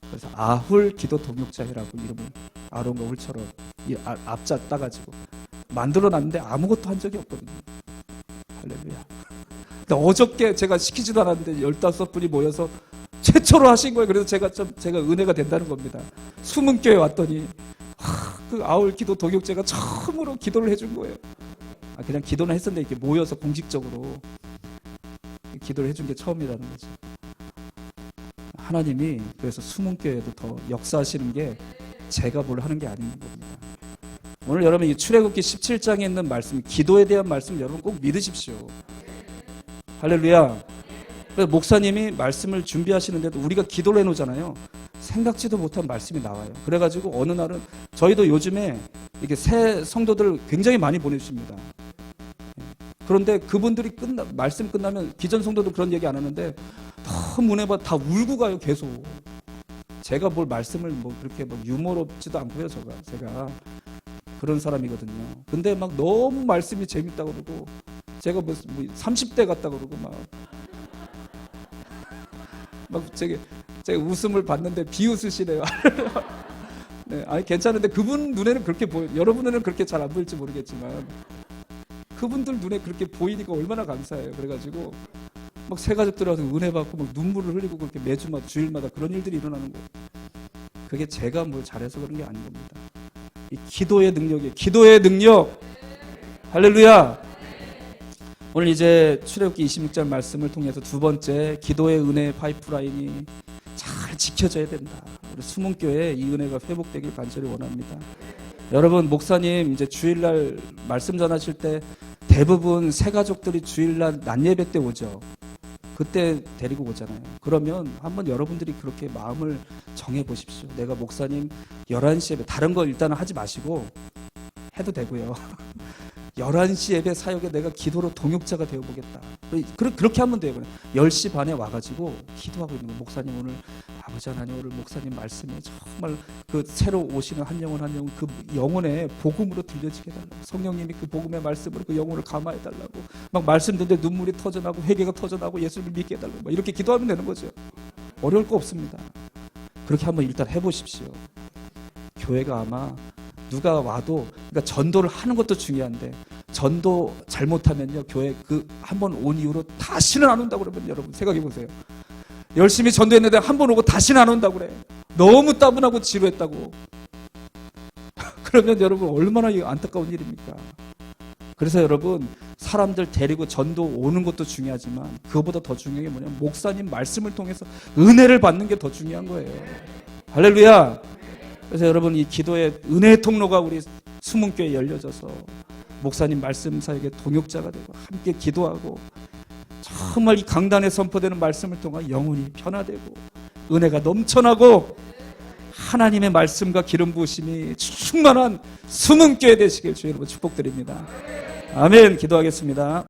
그래서 아훌 기도 동역자회라고 이름을 아론과 훌처럼 이 앞자 따가지고 만들어놨는데 아무것도 한 적이 없거든요. 할렐루야. 근데 어저께 제가 시키지도 않았는데 15분이 모여서 최초로 하신 거예요. 그래서 제가 은혜가 된다는 겁니다. 수문교회 왔더니 그 아울 기도 동역자가 처음으로 기도를 해준 거예요. 그냥 기도는 했었는데 이렇게 모여서 공식적으로 기도를 해준 게 처음이라는 거죠. 하나님이 그래서 수문교회도 더 역사하시는 게 제가 뭘 하는 게 아닌 겁니다. 오늘 여러분 이 출애굽기 17장에 있는 말씀, 기도에 대한 말씀 여러분 꼭 믿으십시오. 할렐루야. 그래서 목사님이 말씀을 준비하시는데도 우리가 기도를 해놓잖아요. 생각지도 못한 말씀이 나와요. 그래가지고 어느 날은 저희도 요즘에 이렇게 새 성도들 굉장히 많이 보내주십니다. 그런데 그분들이 말씀 끝나면 기존 성도도 그런 얘기 안 하는데 너무 은혜 받아 다 울고 가요. 계속. 제가 뭘 말씀을 그렇게 유머롭지도 않고요. 제가 그런 사람이거든요. 근데 막 너무 말씀이 재밌다고 그러고 제가 30대 같다 그러고 제가 웃음을 봤는데 비웃으시네요. 네, 아니 괜찮은데 그분 눈에는 그렇게 보여. 여러분 눈에는 그렇게 잘 안 보일지 모르겠지만 그분들 눈에 그렇게 보이니까 얼마나 감사해요. 그래가지고 막 새 가족들 와서 은혜 받고 막 눈물을 흘리고 그렇게 매주마다 주일마다 그런 일들이 일어나는 거예요. 그게 제가 뭘 잘해서 그런 게 아닌 겁니다. 이 기도의 능력이에요. 기도의 능력. 할렐루야. 오늘 이제 출애굽기 26장 말씀을 통해서 두 번째 기도의 은혜 파이프라인이 잘 지켜져야 된다. 우리 수문교회 이 은혜가 회복되길 간절히 원합니다. 여러분 목사님 이제 주일날 말씀 전하실 때 대부분 새 가족들이 주일날 낮 예배 때 오죠. 그때 데리고 오잖아요. 그러면 한번 여러분들이 그렇게 마음을 정해 보십시오. 내가 목사님 11시 예배 다른 거 일단은 하지 마시고 해도 되고요. 11시 예배 사역에 내가 기도로 동역자가 되어보겠다. 그렇게 하면 돼요. 10시 반에 와가지고 기도하고 있는 거예요. 목사님 오늘 아버지 하나님 오늘 목사님 말씀에 정말 그 새로 오시는 한 영혼 그 영혼의 복음으로 들려지게 해달라고. 성령님이 그 복음의 말씀으로 그 영혼을 감화해달라고. 막 말씀 듣는데 눈물이 터져나고 회개가 터져나고 예수를 믿게 해달라고. 막 이렇게 기도하면 되는 거죠. 어려울 거 없습니다. 그렇게 한번 일단 해보십시오. 교회가 아마 누가 와도 그러니까 전도를 하는 것도 중요한데 전도 잘못하면요 교회 그 한 번 온 이후로 다시는 안 온다고 그러면 여러분 생각해 보세요. 열심히 전도했는데 한 번 오고 다시는 안 온다고 그래. 너무 따분하고 지루했다고. 그러면 여러분 얼마나 안타까운 일입니까? 그래서 여러분 사람들 데리고 전도 오는 것도 중요하지만 그거보다 더 중요한 게 뭐냐면 목사님 말씀을 통해서 은혜를 받는 게 더 중요한 거예요. 할렐루야. 그래서 여러분 이 기도의 은혜의 통로가 우리 수문교회에 열려져서 목사님 말씀 사역의 동역자가 되고 함께 기도하고 정말 이 강단에 선포되는 말씀을 통해 영혼이 변화되고 은혜가 넘쳐나고 하나님의 말씀과 기름 부으심이 충만한 수문교회 되시길 주의 이름으로 축복드립니다. 아멘. 기도하겠습니다.